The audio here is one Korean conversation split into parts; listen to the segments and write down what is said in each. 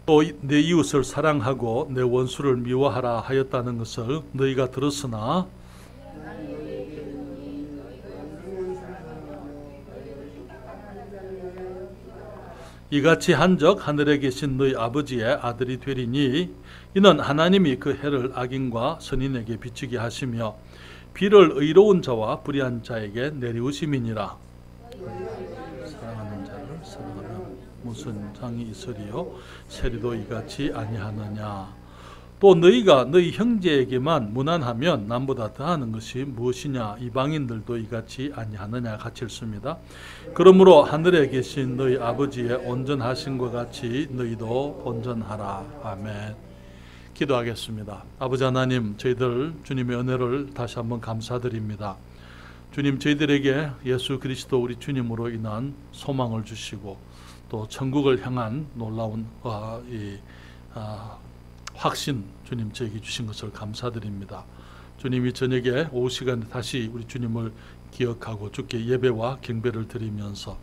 또 내 이웃을 사랑하고 내 원수를 미워하라 하였다는 것을 너희가 들었으나 이같이 한적 하늘에 계신 너희 아버지의 아들이 되리니 이는 하나님이 그 해를 악인과 선인에게 비추게 하시며 비를 의로운 자와 불의한 자에게 내리우심이니라. 사랑하는 자를 사랑하면 무슨 장이 있으리요 세리도 이같이 아니하느냐. 또 너희가 너희 형제에게만 무난하면 남보다 더하는 것이 무엇이냐. 이방인들도 이같이 아니하느냐. 같이 읽습니다. 그러므로 하늘에 계신 너희 아버지의 온전하신 것 같이 너희도 온전하라. 아멘. 기도하겠습니다. 아버지 하나님, 저희들 주님의 은혜를 다시 한번 감사드립니다. 주님, 저희들에게 예수 그리스도 우리 주님으로 인한 소망을 주시고 또 천국을 향한 놀라운 확신 주님 저에게 주신 것을 감사드립니다. 주님이 저녁에 오후 시간에 다시 우리 주님을 기억하고 주께 예배와 경배를 드리면서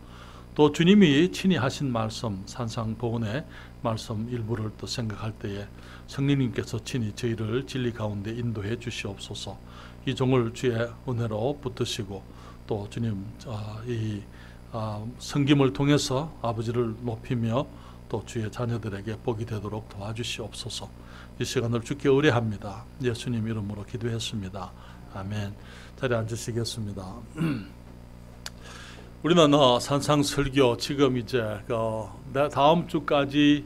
또 주님이 친히 하신 말씀 산상보훈의 말씀 일부를 또 생각할 때에 성령님께서 친히 저희를 진리 가운데 인도해 주시옵소서. 이 종을 주의 은혜로 붙드시고 또 주님 이 섬김을 통해서 아버지를 높이며 또 주의 자녀들에게 복이 되도록 도와주시옵소서. 이 시간을 주께 의뢰합니다. 예수님 이름으로 기도했습니다. 아멘. 자리에 앉으시겠습니다. 우리는 산상설교 지금 이제 다음 주까지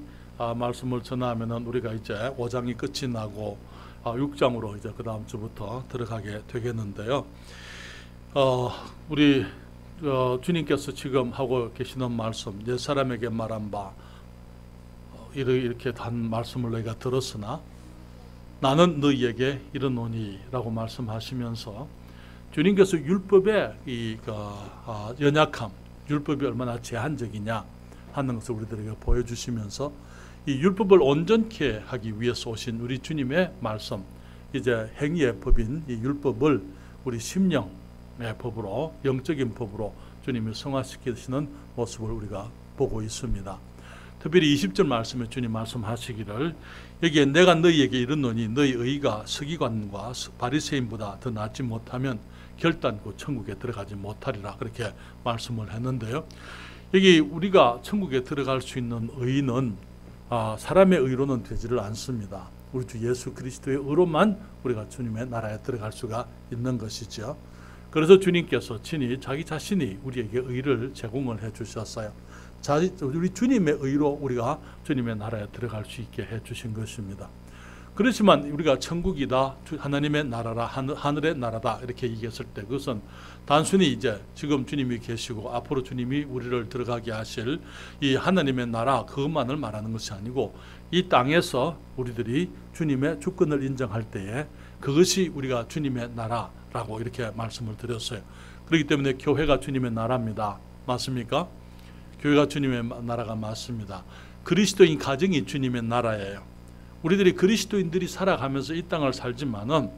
말씀을 전하면은 우리가 이제 5장이 끝이 나고 6장으로 이제 그 다음 주부터 들어가게 되겠는데요. 우리 주님께서 지금 하고 계시는 말씀, 옛 사람에게 말한 바 이렇게 한 말씀을 너희가 들었으나 나는 너희에게 이르노니 라고 말씀하시면서 주님께서 율법의 연약함, 율법이 얼마나 제한적이냐 하는 것을 우리들에게 보여주시면서 이 율법을 온전케 하기 위해서 오신 우리 주님의 말씀, 이제 행위의 법인 이 율법을 우리 심령의 법으로, 영적인 법으로 주님이 성화시키시는 모습을 우리가 보고 있습니다. 특별히 20절 말씀에 주님 말씀하시기를 여기에 내가 너희에게 이르노니 너희 의가 서기관과 바리새인보다 더 낫지 못하면 결단코 천국에 들어가지 못하리라 그렇게 말씀을 했는데요. 여기 우리가 천국에 들어갈 수 있는 의는 사람의 의로는 되지를 않습니다. 우리 주 예수 그리스도의 의로만 우리가 주님의 나라에 들어갈 수가 있는 것이죠. 그래서 주님께서 친히 자기 자신이 우리에게 의를 제공을 해 주셨어요. 우리 주님의 의로 우리가 주님의 나라에 들어갈 수 있게 해 주신 것입니다. 그렇지만 우리가 천국이다, 하나님의 나라라, 하늘의 나라다 이렇게 얘기했을 때 그것은 단순히 이제 지금 주님이 계시고 앞으로 주님이 우리를 들어가게 하실 이 하나님의 나라 그것만을 말하는 것이 아니고 이 땅에서 우리들이 주님의 주권을 인정할 때에 그것이 우리가 주님의 나라라고 이렇게 말씀을 드렸어요. 그렇기 때문에 교회가 주님의 나라입니다. 맞습니까? 교회가 주님의 나라가 맞습니다. 그리스도인 가정이 주님의 나라예요. 우리들이 그리스도인들이 살아가면서 이 땅을 살지만은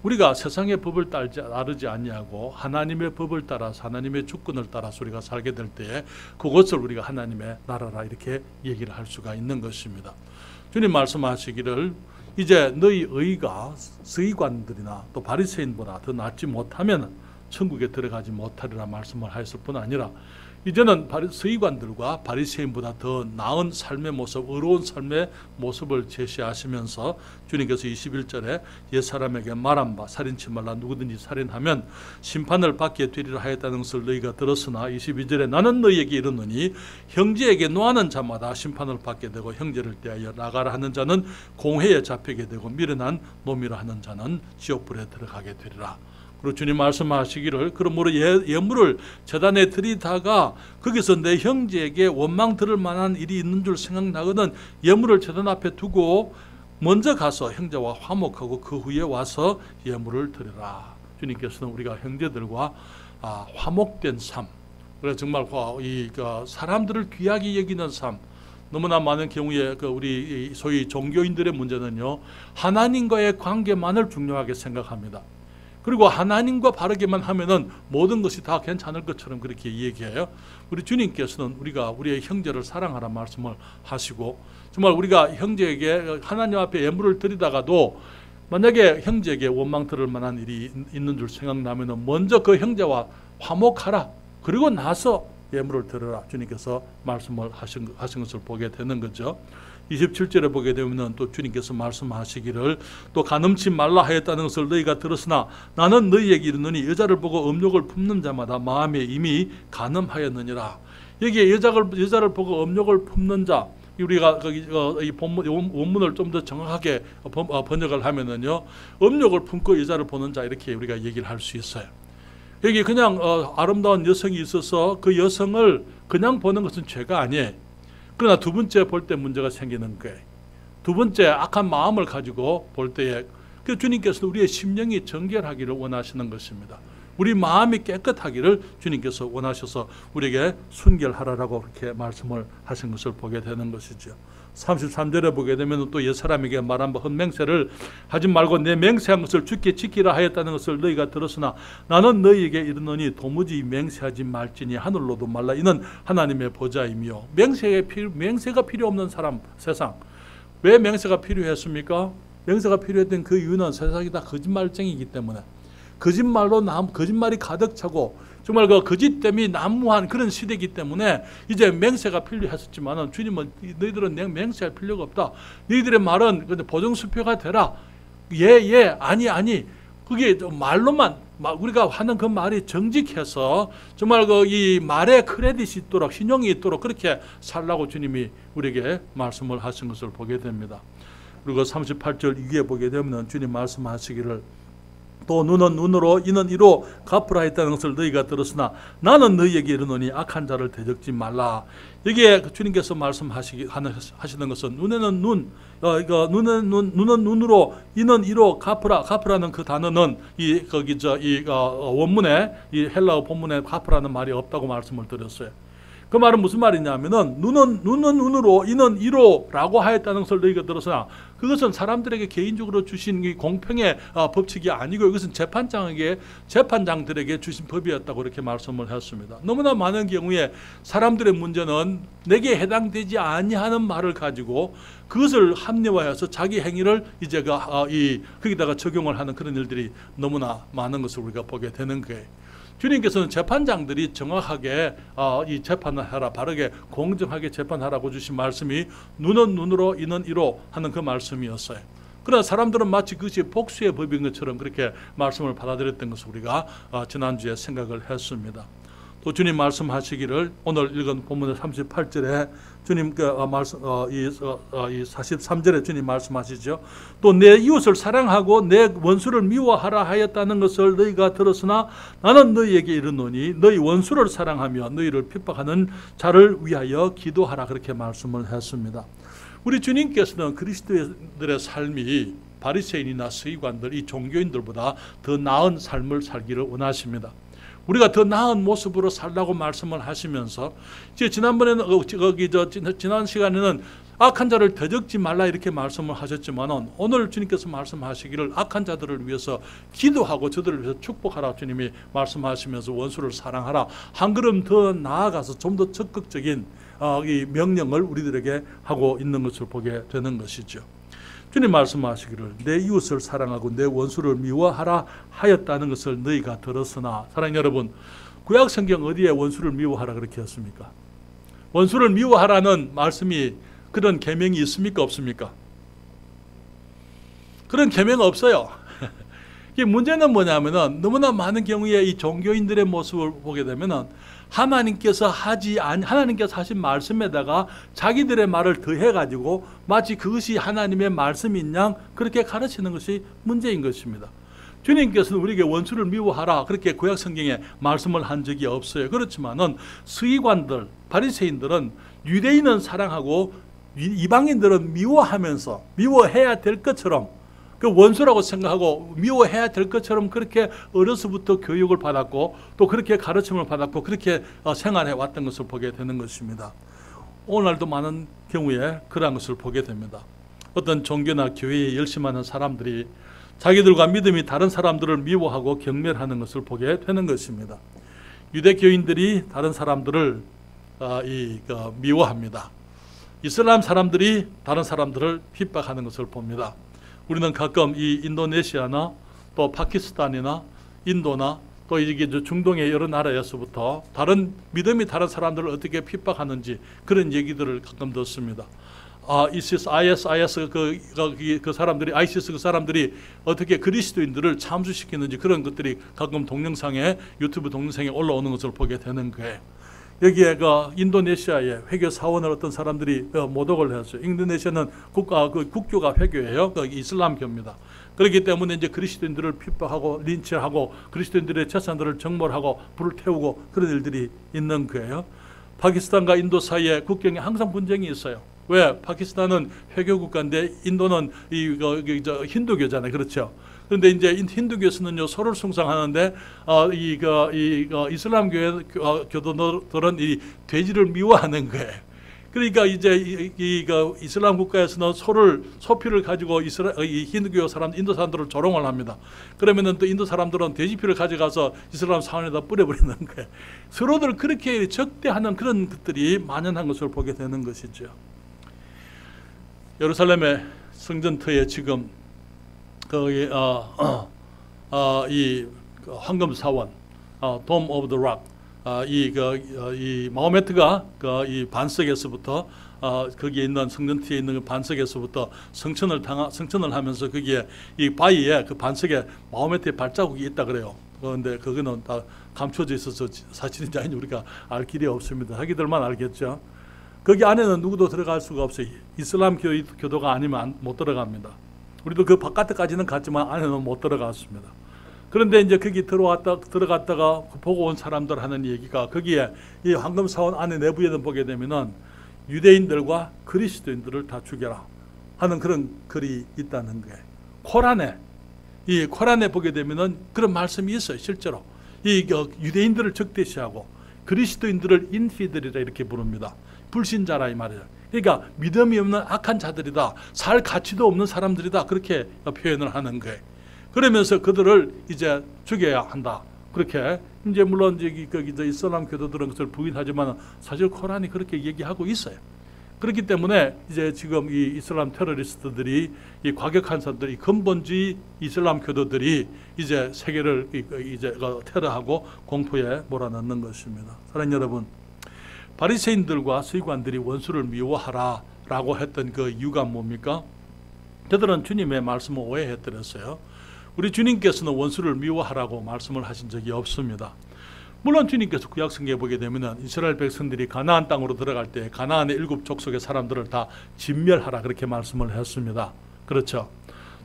우리가 세상의 법을 따르지 아니하고 하나님의 법을 따라서 하나님의 주권을 따라서 우리가 살게 될 때에 그것을 우리가 하나님의 나라라 이렇게 얘기를 할 수가 있는 것입니다. 주님 말씀하시기를 이제 너희 의가 서기관들이나 또 바리새인보다 더 낫지 못하면 천국에 들어가지 못하리라 말씀을 하였을 뿐 아니라 이제는 서기관들과 바리새인보다 더 나은 삶의 모습, 의로운 삶의 모습을 제시하시면서 주님께서 21절에 옛사람에게 말한 바 살인치 말라 누구든지 살인하면 심판을 받게 되리라 하였다는 것을 너희가 들었으나 22절에 나는 너희에게 이르노니 형제에게 노하는 자마다 심판을 받게 되고 형제를 대하여 나가라 하는 자는 공회에 잡히게 되고 미련한 놈이라 하는 자는 지옥불에 들어가게 되리라. 그리고 주님 말씀하시기를 그러므로 예물을 제단에 드리다가 거기서 내 형제에게 원망 들을 만한 일이 있는 줄 생각나거든 예물을 제단 앞에 두고 먼저 가서 형제와 화목하고 그 후에 와서 예물을 드리라. 주님께서는 우리가 형제들과 화목된 삶, 그래서 정말 사람들을 귀하게 여기는 삶, 너무나 많은 경우에 우리 소위 종교인들의 문제는요 하나님과의 관계만을 중요하게 생각합니다. 그리고 하나님과 바르게만 하면은 모든 것이 다 괜찮을 것처럼 그렇게 얘기해요. 우리 주님께서는 우리가 우리의 형제를 사랑하라 말씀을 하시고, 정말 우리가 형제에게 하나님 앞에 예물을 드리다가도 만약에 형제에게 원망 들을 만한 일이 있는 줄 생각나면은 먼저 그 형제와 화목하라. 그리고 나서 예물을 드려라. 주님께서 말씀을 하신 것을 보게 되는 거죠. 27절에 보게 되면 또 주님께서 말씀하시기를 또 간음치 말라 하였다는 것을 너희가 들었으나 나는 너희에게 이르노니 여자를 보고 음욕을 품는 자마다 마음에 이미 간음하였느니라. 여기에 여자를 보고 음욕을 품는 자, 우리가 이 원문을 좀 더 정확하게 번역을 하면은요, 음욕을 품고 여자를 보는 자 이렇게 우리가 얘기를 할 수 있어요. 여기 그냥 아름다운 여성이 있어서 그 여성을 그냥 보는 것은 죄가 아니에요. 그러나 두 번째 볼 때 문제가 생기는 거예요. 두 번째 악한 마음을 가지고 볼 때에 주님께서 우리의 심령이 정결하기를 원하시는 것입니다. 우리 마음이 깨끗하기를 주님께서 원하셔서 우리에게 순결하라고 그렇게 말씀을 하신 것을 보게 되는 것이죠. 33절에 보게 되면 또 옛사람에게 말한 바 헛맹세를 하지 말고 내 맹세한 것을 주께 지키라 하였다는 것을 너희가 들었으나 나는 너희에게 이르노니 도무지 맹세하지 말지니 하늘로도 말라. 이는 하나님의 보좌이며. 맹세가 필요 없는 사람, 세상. 왜 맹세가 필요했습니까? 맹세가 필요했던 그 이유는 세상이 다 거짓말쟁이기 때문에, 거짓말이 가득 차고 정말 그 거짓 때문에 난무한 그런 시대이기 때문에 이제 맹세가 필요했었지만은 주님은 너희들은 맹세할 필요가 없다. 너희들의 말은 보증수표가 되라. 예, 아니. 그게 말로만 우리가 하는 그 말이 정직해서 정말 이 말에 크레딧이 있도록, 신용이 있도록 그렇게 살라고 주님이 우리에게 말씀을 하신 것을 보게 됩니다. 그리고 38절 위에 보게 되면 주님 말씀하시기를 또 눈은 눈으로 이는 이로 갚으라 했다는 것을 너희가 들었으나 나는 너희에게 이르노니 악한 자를 대적지 말라. 여기에 주님께서 말씀하시는 것은 눈에는 눈은 눈으로 이는 이로 갚으라는 그 단어는 원문에 이 헬라어 본문에 갚으라는 말이 없다고 말씀을 드렸어요. 그 말은 무슨 말이냐면은 눈은 눈으로 이는 이로라고 하였다는 것을 너희가 들었으나 그것은 사람들에게 개인적으로 주신 이 공평의 법칙이 아니고 이것은 재판장들에게 주신 법이었다고 이렇게 말씀을 했습니다. 너무나 많은 경우에 사람들의 문제는 내게 해당되지 아니하는 말을 가지고 그것을 합리화해서 자기 행위를 이제 거기다가 적용을 하는 그런 일들이 너무나 많은 것을 우리가 보게 되는 거예요. 주님께서는 재판장들이 정확하게 이 재판을 하라, 바르게 공정하게 재판하라고 주신 말씀이 눈은 눈으로 이는 이로 하는 그 말씀이었어요. 그러나 사람들은 마치 그것이 복수의 법인 것처럼 그렇게 말씀을 받아들였던 것을 우리가 지난주에 생각을 했습니다. 또 주님 말씀하시기를 오늘 읽은 본문의 38절에 주님 이 43절에 주님 말씀하시죠. 또 내 이웃을 사랑하고 내 원수를 미워하라 하였다는 것을 너희가 들었으나 나는 너희에게 이르노니 너희 원수를 사랑하며 너희를 핍박하는 자를 위하여 기도하라. 그렇게 말씀을 했습니다. 우리 주님께서는 그리스도인들의 삶이 바리새인이나 서기관들, 이 종교인들보다 더 나은 삶을 살기를 원하십니다. 우리가 더 나은 모습으로 살라고 말씀을 하시면서 지난번에는 지난 시간에는 악한 자를 대적지 말라 이렇게 말씀을 하셨지만 오늘 주님께서 말씀하시기를 악한 자들을 위해서 기도하고 저들을 위해서 축복하라 주님이 말씀하시면서 원수를 사랑하라, 한 걸음 더 나아가서 좀 더 적극적인 이 명령을 우리들에게 하고 있는 것을 보게 되는 것이죠. 주님 말씀하시기를 내 이웃을 사랑하고 내 원수를 미워하라 하였다는 것을 너희가 들었으나, 사랑하는 여러분, 구약 성경 어디에 원수를 미워하라 그렇게 했습니까? 원수를 미워하라는 말씀이 그런 계명이 있습니까? 없습니까? 그런 계명 없어요. 문제는 뭐냐면은 너무나 많은 경우에 이 종교인들의 모습을 보게 되면은 하나님께서 하신 말씀에다가 자기들의 말을 더해가지고 마치 그것이 하나님의 말씀인 양 그렇게 가르치는 것이 문제인 것입니다. 주님께서는 우리에게 원수를 미워하라 그렇게 구약 성경에 말씀을 한 적이 없어요. 그렇지만은 서기관들, 바리새인들은 유대인은 사랑하고 이방인들은 미워하면서 미워해야 될 것처럼 그 원수라고 생각하고 미워해야 될 것처럼 그렇게 어려서부터 교육을 받았고 또 그렇게 가르침을 받았고 그렇게 생활해 왔던 것을 보게 되는 것입니다. 오늘날도 많은 경우에 그러한 것을 보게 됩니다. 어떤 종교나 교회에 열심하는 사람들이 자기들과 믿음이 다른 사람들을 미워하고 경멸하는 것을 보게 되는 것입니다. 유대교인들이 다른 사람들을 미워합니다. 이슬람 사람들이 다른 사람들을 핍박하는 것을 봅니다. 우리는 가끔 이 인도네시아나 또 파키스탄이나 인도나 또 이게 중동의 여러 나라에서부터 다른 믿음이 다른 사람들을 어떻게 핍박하는지 그런 얘기들을 가끔 듣습니다. ISIS 그 사람들이 ISIS 그 사람들이 어떻게 그리스도인들을 참수시키는지 그런 것들이 가끔 동영상에 유튜브 동영상에 올라오는 것을 보게 되는 거예요. 여기에 인도네시아의 회교 사원을 어떤 사람들이 모독을 했어요. 인도네시아는 국교가 회교예요. 이슬람교입니다. 그렇기 때문에 이제 그리스도인들을 핍박하고 린치하고 그리스도인들의 재산들을 정몰하고 불을 태우고 그런 일들이 있는 거예요. 파키스탄과 인도 사이에 국경에 항상 분쟁이 있어요. 왜? 파키스탄은 회교 국가인데 인도는 힌두교잖아요. 그렇죠? 그런데 이제 힌두교에서는요 서로를 숭상하는데 이슬람 교도들은 이 돼지를 미워하는 거예요. 그러니까 이제 이슬람 국가에서는 소피를 가지고 이 힌두교 사람, 인도 사람들을 조롱을 합니다. 그러면은 또 인도 사람들은 돼지피를 가져가서 이슬람 사원에다 뿌려버리는 거예요. 서로들 그렇게 적대하는 그런 것들이 만연한 것을 보게 되는 것이죠. 예루살렘의 성전터에 지금 이 황금 사원, Dome of the Rock, 이 마호메트가 이 반석에서부터 거기에 있는 성전터에 있는 반석에서부터 성천을 하면서 거기에 이 바위에 그 반석에 마호메트의 발자국이 있다 그래요. 그런데 그거는 다 감춰져 있어서 사실인지 아닌지 우리가 알 길이 없습니다. 자기들만 알겠죠. 거기 안에는 누구도 들어갈 수가 없어요. 이슬람 교도가 아니면 못 들어갑니다. 우리도 그 바깥까지는 갔지만 안에는 못 들어갔습니다. 그런데 이제 거기 들어갔다가 보고 온 사람들 하는 얘기가 거기에 이 황금사원 안에 내부에는 보게 되면은 유대인들과 그리스도인들을 다 죽여라 하는 그런 글이 있다는 거예요. 코란에 보게 되면은 그런 말씀이 있어요. 실제로 이 유대인들을 적대시하고 그리스도인들을 인피들이라 이렇게 부릅니다. 불신자라 이 말이에요. 그러니까 믿음이 없는 악한 자들이다. 살 가치도 없는 사람들이다. 그렇게 표현을 하는 거예요. 그러면서 그들을 이제 죽여야 한다. 그렇게 이제 물론 이제 이슬람 교도들은 그것을 부인하지만 사실 코란이 그렇게 얘기하고 있어요. 그렇기 때문에 이제 지금 이 이슬람 테러리스트들이 이 과격한 사람들이 근본주의 이슬람 교도들이 이제 세계를 이제 테러하고 공포에 몰아넣는 것입니다. 사랑하는 여러분, 바리새인들과 서기관들이 원수를 미워하라라고 했던 그 이유가 뭡니까? 저들은 주님의 말씀을 오해했더랬어요. 우리 주님께서는 원수를 미워하라고 말씀을 하신 적이 없습니다. 물론 주님께서 구약성경에 보게 되면 이스라엘 백성들이 가나안 땅으로 들어갈 때 가나안의 7 족속의 사람들을 다 진멸하라 그렇게 말씀을 했습니다. 그렇죠?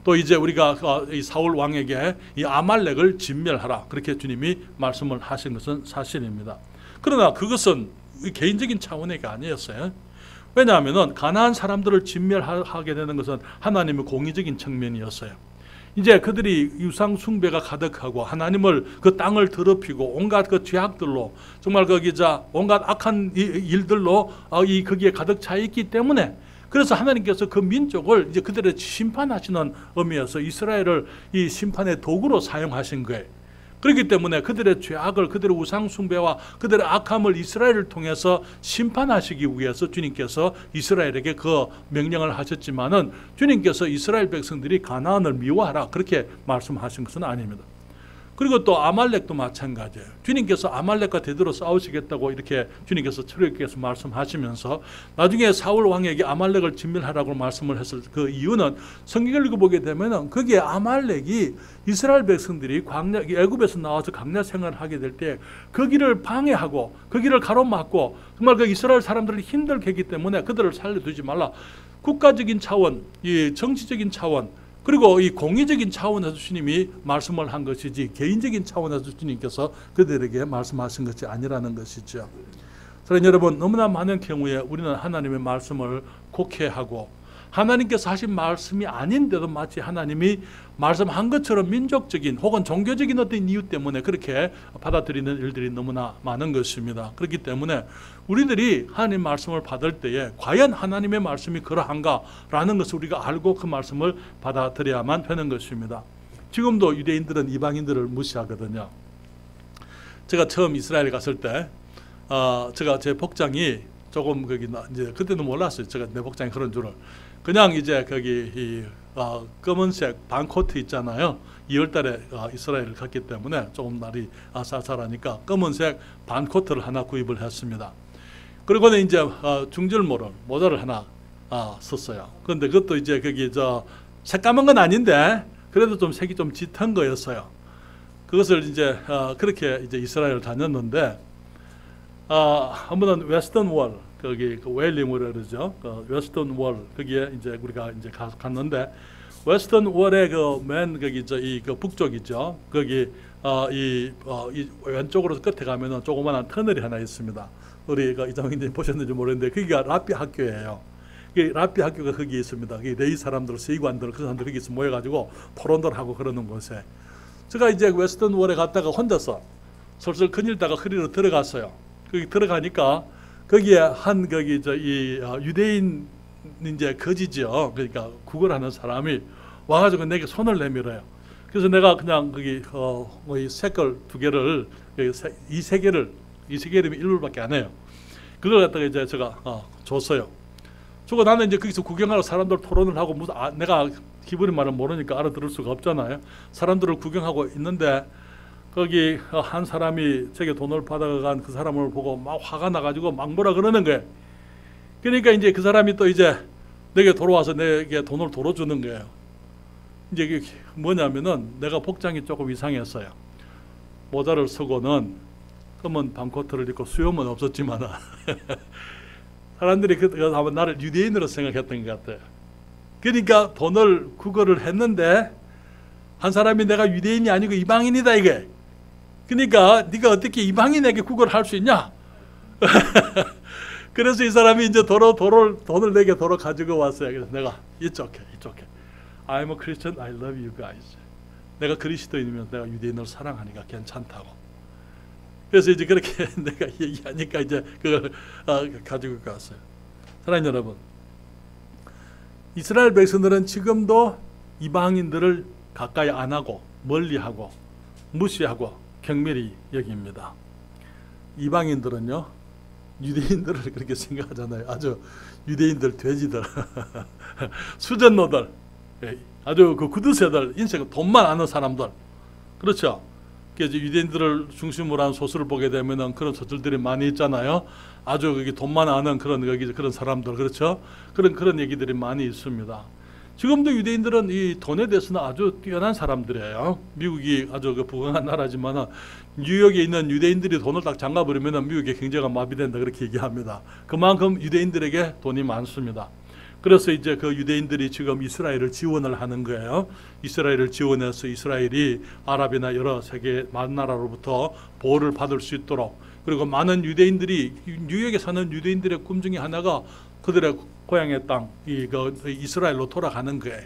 또 이제 우리가 이 사울 왕에게 이 아말렉을 진멸하라 그렇게 주님이 말씀을 하신 것은 사실입니다. 그러나 그것은 개인적인 차원의 게 아니었어요. 왜냐하면 가나안 사람들을 진멸하게 되는 것은 하나님의 공의적인 측면이었어요. 이제 그들이 유상 숭배가 가득하고 하나님을 그 땅을 더럽히고 온갖 그 죄악들로 정말 온갖 악한 일들로 거기에 가득 차 있기 때문에 그래서 하나님께서 그 민족을 이제 그들의 심판하시는 의미에서 이스라엘을 이 심판의 도구로 사용하신 거예요. 그렇기 때문에 그들의 죄악을 그들의 우상 숭배와 그들의 악함을 이스라엘을 통해서 심판하시기 위해서 주님께서 이스라엘에게 그 명령을 하셨지만은 주님께서 이스라엘 백성들이 가나안을 미워하라 그렇게 말씀하신 것은 아닙니다. 그리고 또 아말렉도 마찬가지예요. 주님께서 아말렉과 대대로 싸우시겠다고 이렇게 주님께서 출애굽기에서 말씀하시면서 나중에 사울 왕에게 아말렉을 진멸하라고 말씀을 했을 그 이유는 성경을 읽어보게 되면 거기에 아말렉이 이스라엘 백성들이 애굽에서 나와서 광야 생활을 하게 될 때 거기를 방해하고 거기를 가로막고 정말 그 이스라엘 사람들을 힘들게 했기 때문에 그들을 살려두지 말라. 국가적인 차원, 이 정치적인 차원 그리고 이 공의적인 차원에서 주님이 말씀을 한 것이지 개인적인 차원에서 주님께서 그들에게 말씀하신 것이 아니라는 것이죠. 사랑하는 여러분, 너무나 많은 경우에 우리는 하나님의 말씀을 곡해하고 하나님께서 하신 말씀이 아닌데도 마치 하나님이 말씀한 것처럼 민족적인 혹은 종교적인 어떤 이유 때문에 그렇게 받아들이는 일들이 너무나 많은 것입니다. 그렇기 때문에 우리들이 하나님 말씀을 받을 때에 과연 하나님의 말씀이 그러한가라는 것을 우리가 알고 그 말씀을 받아들여야만 되는 것입니다. 지금도 유대인들은 이방인들을 무시하거든요. 제가 처음 이스라엘 갔을 때 제가 제 복장이 조금 거기 이제 그때는 몰랐어요. 제가 내 복장이 그런 줄을. 그냥 이제 거기 검은색 반코트 있잖아요. 2월달에 이스라엘을 갔기 때문에 조금 날이 쌀쌀하니까 검은색 반코트를 하나 구입을 했습니다. 그리고는 이제 중절모를 모자를 하나 썼어요. 그런데 그것도 이제 거기 색감은 건 아닌데 그래도 좀 색이 좀 짙은 거였어요. 그것을 이제 그렇게 이제 이스라엘을 다녔는데 한 번은 웨스턴 월 거기 웨일링으로 그러죠. 웨스턴 월 거기에 이제 우리가 이제 갔는데 웨스턴 월의 맨 거기 그 북쪽이죠. 거기 이 왼쪽으로 끝에 가면은 조그마한 터널이 하나 있습니다. 우리 이장님이 보셨는지 모르겠는데 거기가 랍비 학교예요. 랍비 학교가 거기 있습니다. 레이 사람들, 세이관들, 그 사람들 거기서 모여가지고 토론들 하고 그러는 곳에 제가 이제 웨스턴 월에 갔다가 혼자서 슬슬 거닐다가 거리로 들어갔어요. 거기 들어가니까 거기에 한 거기 유대인 이제 거지죠. 그러니까 구걸하는 사람이 와가지고 내게 손을 내밀어요. 그래서 내가 그냥 거기 이 색깔 두 개를 이 세 개를 1불밖에 안 해요. 그걸 갖다가 이제 제가 줬어요. 주고 나는 이제 거기서 구경하러 사람들 토론을 하고 내가 히브리 말을 모르니까 알아들을 수가 없잖아요. 사람들을 구경하고 있는데 거기 한 사람이 제게 돈을 받아간 그 사람을 보고 막 화가 나가지고 막 뭐라 그러는 거예요. 그러니까 이제 그 사람이 또 이제 내게 돌아와서 내게 돈을 도로 주는 거예요. 이제 이게 뭐냐면은 내가 복장이 조금 이상했어요. 모자를 쓰고는 검은 반코트를 입고 수염은 없었지만 사람들이 아마 나를 유대인으로 생각했던 것 같아요. 그러니까 돈을 구걸을 했는데 한 사람이 내가 유대인이 아니고 이방인이다 이게. 그러니까 네가 어떻게 이방인에게 구걸을 할 수 있냐? 그래서 이 사람이 이제 돈을 내게 도로 가지고 왔어요. 그래서 내가 It's okay. I'm a Christian. I love you guys. 내가 그리스도인이면 내가 유대인을 사랑하니까 괜찮다고. 그래서 이제 그렇게 내가 얘기하니까 이제 그걸 가지고 갔어요. 사랑하는 여러분, 이스라엘 백성들은 지금도 이방인들을 가까이 안 하고 멀리하고 무시하고 경멸히 여깁니다. 이방인들은요, 유대인들을 그렇게 생각하잖아요. 아주 유대인들 돼지들, 수전노들, 아주 그 구두쇠들, 인생 돈만 아는 사람들, 그렇죠. 그래서 유대인들을 중심으로 한 소설을 보게 되면은 그런 소설들이 많이 있잖아요. 아주 그게 돈만 아는 그런 사람들, 그렇죠. 그런 얘기들이 많이 있습니다. 지금도 유대인들은 이 돈에 대해서는 아주 뛰어난 사람들이에요. 미국이 아주 부강한 나라지만 뉴욕에 있는 유대인들이 돈을 딱 잠가버리면 미국의 경제가 마비된다 그렇게 얘기합니다. 그만큼 유대인들에게 돈이 많습니다. 그래서 이제 그 유대인들이 지금 이스라엘을 지원을 하는 거예요. 이스라엘을 지원해서 이스라엘이 아랍이나 여러 세계 많은 나라로부터 보호를 받을 수 있도록, 그리고 많은 유대인들이 뉴욕에 사는 유대인들의 꿈 중에 하나가 그들의 고향의 땅 이스라엘로 돌아가는 거예요.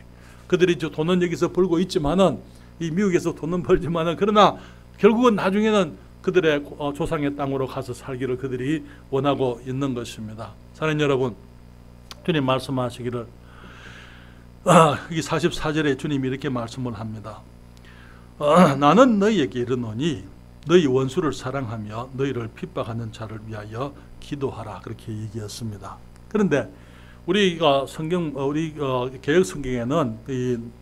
그들이 이제 돈은 여기서 벌고 있지만은 이 미국에서 돈은 벌지만은 그러나 결국은 나중에는 그들의 조상의 땅으로 가서 살기를 그들이 원하고 있는 것입니다. 사랑하는 여러분, 주님 말씀하시기를 이 44절에 주님이 이렇게 말씀을 합니다. 나는 너희에게 이르노니 너희 원수를 사랑하며 너희를 핍박하는 자를 위하여 기도하라 그렇게 얘기했습니다. 그런데 우리가 우리 개역 성경에는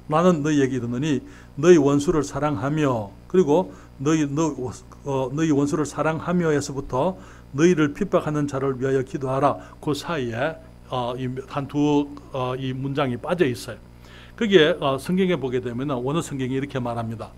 나는 너희에게 이르노니 너희 원수를 사랑하며, 그리고 너희 원수를 사랑하며에서부터 너희를 핍박하는 자를 위하여 기도하라, 그 사이에 이 문장이 빠져 있어요. 거기에 성경에 보게 되면 원어 성경이 이렇게 말합니다.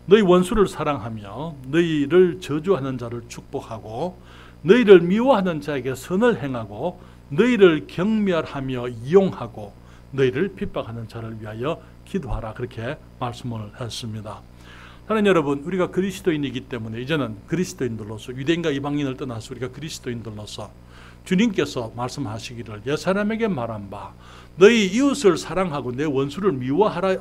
너희 원수를 사랑하며 너희를 저주하는 자를 축복하고 너희를 미워하는 자에게 선을 행하고 너희를 경멸하며 이용하고 너희를 핍박하는 자를 위하여 기도하라 그렇게 말씀을 했습니다. 사랑하는 여러분, 우리가 그리스도인이기 때문에 이제는 그리스도인들로서 유대인과 이방인을 떠나서 우리가 그리스도인들로서 주님께서 말씀하시기를 옛사람에게 말한 바 너희 이웃을 사랑하고 내 원수를 미워하라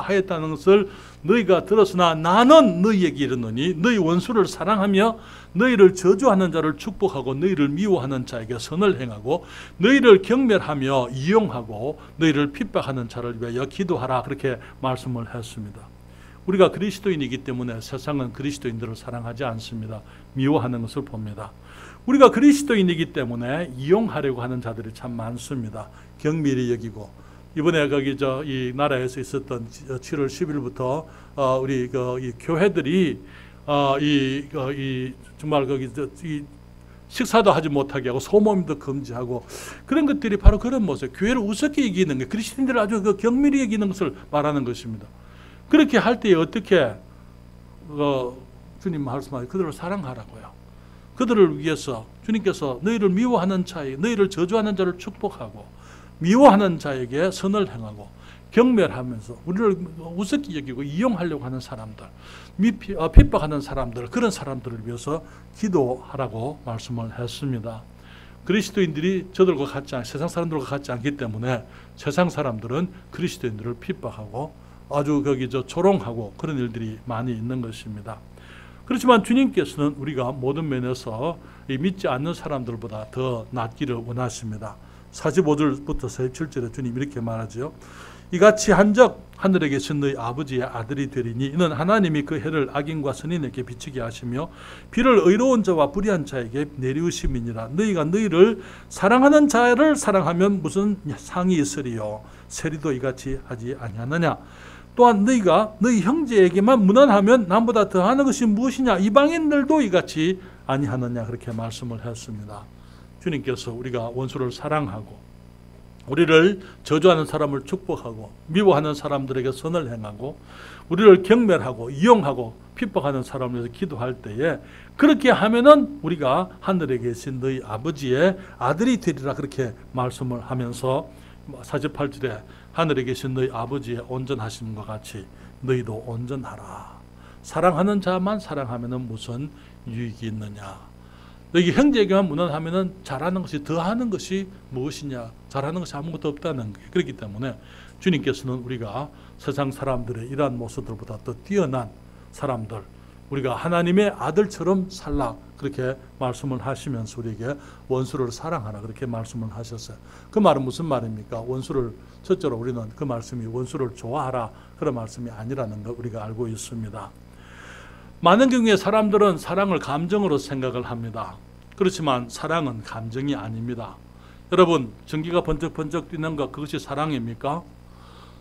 하였다는 것을 너희가 들었으나 나는 너희에게 이르노니 너희 원수를 사랑하며 너희를 저주하는 자를 축복하고 너희를 미워하는 자에게 선을 행하고 너희를 경멸하며 이용하고 너희를 핍박하는 자를 위하여 기도하라 그렇게 말씀을 했습니다. 우리가 그리스도인이기 때문에 세상은 그리스도인들을 사랑하지 않습니다. 미워하는 것을 봅니다. 우리가 그리스도인이기 때문에 이용하려고 하는 자들이 참 많습니다. 경미히 여기고, 이번에 거기 이 나라에서 있었던 7월 10일부터 우리 이 교회들이 정말 거기 이 식사도 하지 못하게 하고 소모임도 금지하고, 그런 것들이 바로 그런 모습, 교회를 우습게 여기는 게, 그리스도인들을 아주 경밀히 여기는 것을 말하는 것입니다. 그렇게 할 때에 어떻게 주님 말씀하시고 그들을 사랑하라고요. 그들을 위해서 주님께서 너희를 미워하는 자에게, 너희를 저주하는 자를 축복하고 미워하는 자에게 선을 행하고 경멸하면서 우리를 우습게 여기고 이용하려고 하는 사람들, 핍박하는 사람들, 그런 사람들을 위해서 기도하라고 말씀을 했습니다. 그리스도인들이 저들과 같지 않, 세상 사람들과 같지 않기 때문에 세상 사람들은 그리스도인들을 핍박하고 아주 조롱하고 그런 일들이 많이 있는 것입니다. 그렇지만 주님께서는 우리가 모든 면에서 믿지 않는 사람들보다 더 낫기를 원하십니다. 45절부터 47절에 주님 이렇게 말하죠. 이같이 한적 하늘에 계신 너희 아버지의 아들이 되리니 이는 하나님이 그 해를 악인과 선인에게 비추게 하시며 비를 의로운 자와 불의한 자에게 내리우심이니라. 너희가 너희를 사랑하는 자를 사랑하면 무슨 상이 있으리요. 세리도 이같이 하지 아니하느냐. 또한 너희가 너희 형제에게만 무난하면 남보다 더하는 것이 무엇이냐. 이방인들도 이같이 아니하느냐. 그렇게 말씀을 했습니다. 주님께서 우리가 원수를 사랑하고 우리를 저주하는 사람을 축복하고 미워하는 사람들에게 선을 행하고 우리를 경멸하고 이용하고 핍박하는 사람을 위해서 기도할 때에 그렇게 하면은 우리가 하늘에 계신 너희 아버지의 아들이 되리라. 그렇게 말씀을 하면서 48절에 하늘에 계신 너희 아버지의 온전하심과 같이 너희도 온전하라. 사랑하는 자만 사랑하면은 무슨 유익이 있느냐. 너희 형제에게만 무난하면은 잘하는 것이 더하는 것이 무엇이냐. 잘하는 것이 아무것도 없다는 거예요. 그렇기 때문에 주님께서는 우리가 세상 사람들의 이러한 모습들보다 더 뛰어난 사람들, 우리가 하나님의 아들처럼 살라. 그렇게 말씀을 하시면서 우리에게 원수를 사랑하라. 그렇게 말씀을 하셨어요. 그 말은 무슨 말입니까? 원수를, 첫째로 우리는 그 말씀이 원수를 좋아하라. 그런 말씀이 아니라는 걸 우리가 알고 있습니다. 많은 경우에 사람들은 사랑을 감정으로 생각을 합니다. 그렇지만 사랑은 감정이 아닙니다. 여러분, 전기가 번쩍번쩍 뛰는 것, 그것이 사랑입니까?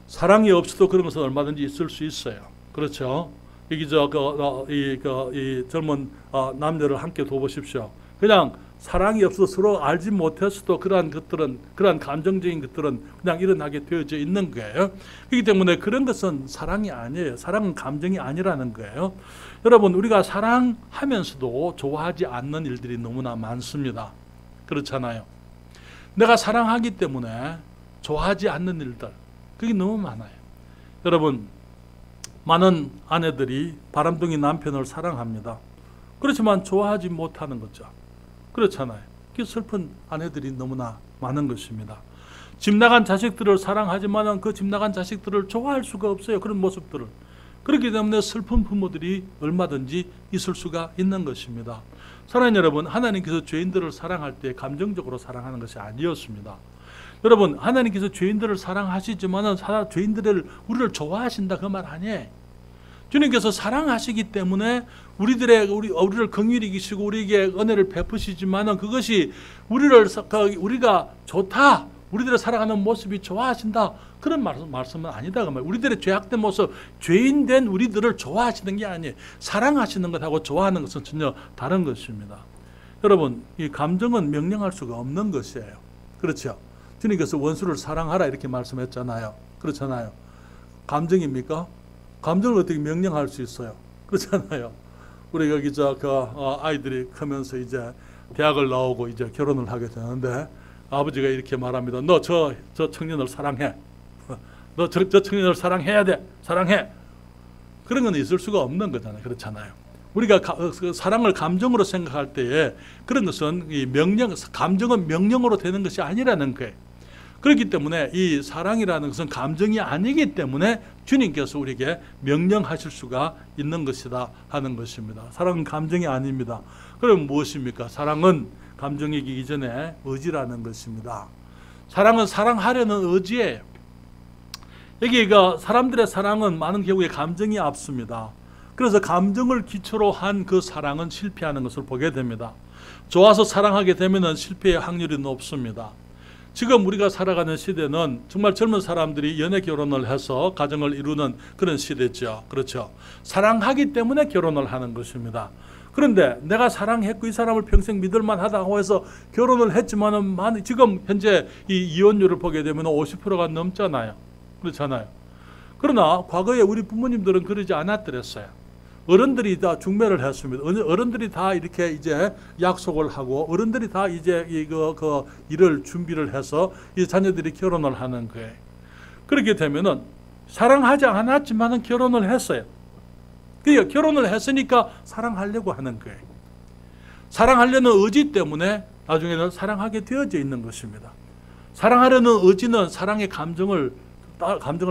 사랑이 없어도 그런 것은 얼마든지 있을 수 있어요. 그렇죠? 여기 이 젊은 남녀를 함께 둬보십시오. 그냥 사랑이 없어 서로 알지 못했어도 그러한 것들은, 그러한 감정적인 것들은 그냥 일어나게 되어져 있는 거예요. 그렇기 때문에 그런 것은 사랑이 아니에요. 사랑은 감정이 아니라는 거예요. 여러분, 우리가 사랑하면서도 좋아하지 않는 일들이 너무나 많습니다. 그렇잖아요. 내가 사랑하기 때문에 좋아하지 않는 일들, 그게 너무 많아요. 여러분, 많은 아내들이 바람둥이 남편을 사랑합니다. 그렇지만 좋아하지 못하는 거죠. 그렇잖아요. 그 슬픈 아내들이 너무나 많은 것입니다. 집 나간 자식들을 사랑하지만 그 집 나간 자식들을 좋아할 수가 없어요. 그런 모습들을. 그렇기 때문에 슬픈 부모들이 얼마든지 있을 수가 있는 것입니다. 사랑하는 여러분, 하나님께서 죄인들을 사랑할 때 감정적으로 사랑하는 것이 아니었습니다. 여러분, 하나님께서 죄인들을 사랑하시지만 죄인들을 우리를 좋아하신다 그 말 아니에요. 주님께서 사랑하시기 때문에 우리를 긍휼히 여기시고 우리에게 은혜를 베푸시지만 그것이 우리가 좋다, 우리들을 사랑하는 모습이 좋아하신다, 그런 말씀은 아니다. 우리들의 죄악된 모습, 죄인된 우리들을 좋아하시는 게 아니에요. 사랑하시는 것하고 좋아하는 것은 전혀 다른 것입니다. 여러분, 이 감정은 명령할 수가 없는 것이에요. 그렇죠? 주님께서 원수를 사랑하라 이렇게 말씀했잖아요. 그렇잖아요. 감정입니까? 감정을 어떻게 명령할 수 있어요? 그렇잖아요. 우리 여기 아이들이 크면서 이제 대학을 나오고 이제 결혼을 하게 되는데 아버지가 이렇게 말합니다. 너 저 청년을 사랑해. 너 저 청년을 사랑해야 돼. 사랑해. 그런 건 있을 수가 없는 거잖아요. 그렇잖아요. 우리가 사랑을 감정으로 생각할 때에 그런 것은 감정은 명령으로 되는 것이 아니라는 거예요. 그렇기 때문에 이 사랑이라는 것은 감정이 아니기 때문에 주님께서 우리에게 명령하실 수가 있는 것이다 하는 것입니다. 사랑은 감정이 아닙니다. 그럼 무엇입니까? 사랑은 감정이기 이전에 의지라는 것입니다. 사랑은 사랑하려는 의지예요. 여기가 사람들의 사랑은 많은 경우에 감정이 앞섭니다. 그래서 감정을 기초로 한 그 사랑은 실패하는 것을 보게 됩니다. 좋아서 사랑하게 되면 실패의 확률이 높습니다. 지금 우리가 살아가는 시대는 정말 젊은 사람들이 연애 결혼을 해서 가정을 이루는 그런 시대죠. 그렇죠. 사랑하기 때문에 결혼을 하는 것입니다. 그런데 내가 사랑했고 이 사람을 평생 믿을만 하다고 해서 결혼을 했지만은 지금 현재 이 이혼율을 보게 되면 50%가 넘잖아요. 그렇잖아요. 그러나 과거에 우리 부모님들은 그러지 않았더랬어요. 어른들이 다 중매를 했습니다. 어른들이 다 이렇게 이제 약속을 하고 어른들이 다 이제 그 일을 준비를 해서 이 자녀들이 결혼을 하는 거예요. 그렇게 되면은 사랑하지 않았지만은 결혼을 했어요. 그러니까 결혼을 했으니까 사랑하려고 하는 거예요. 사랑하려는 의지 때문에 나중에는 사랑하게 되어져 있는 것입니다. 사랑하려는 의지는 사랑의 감정을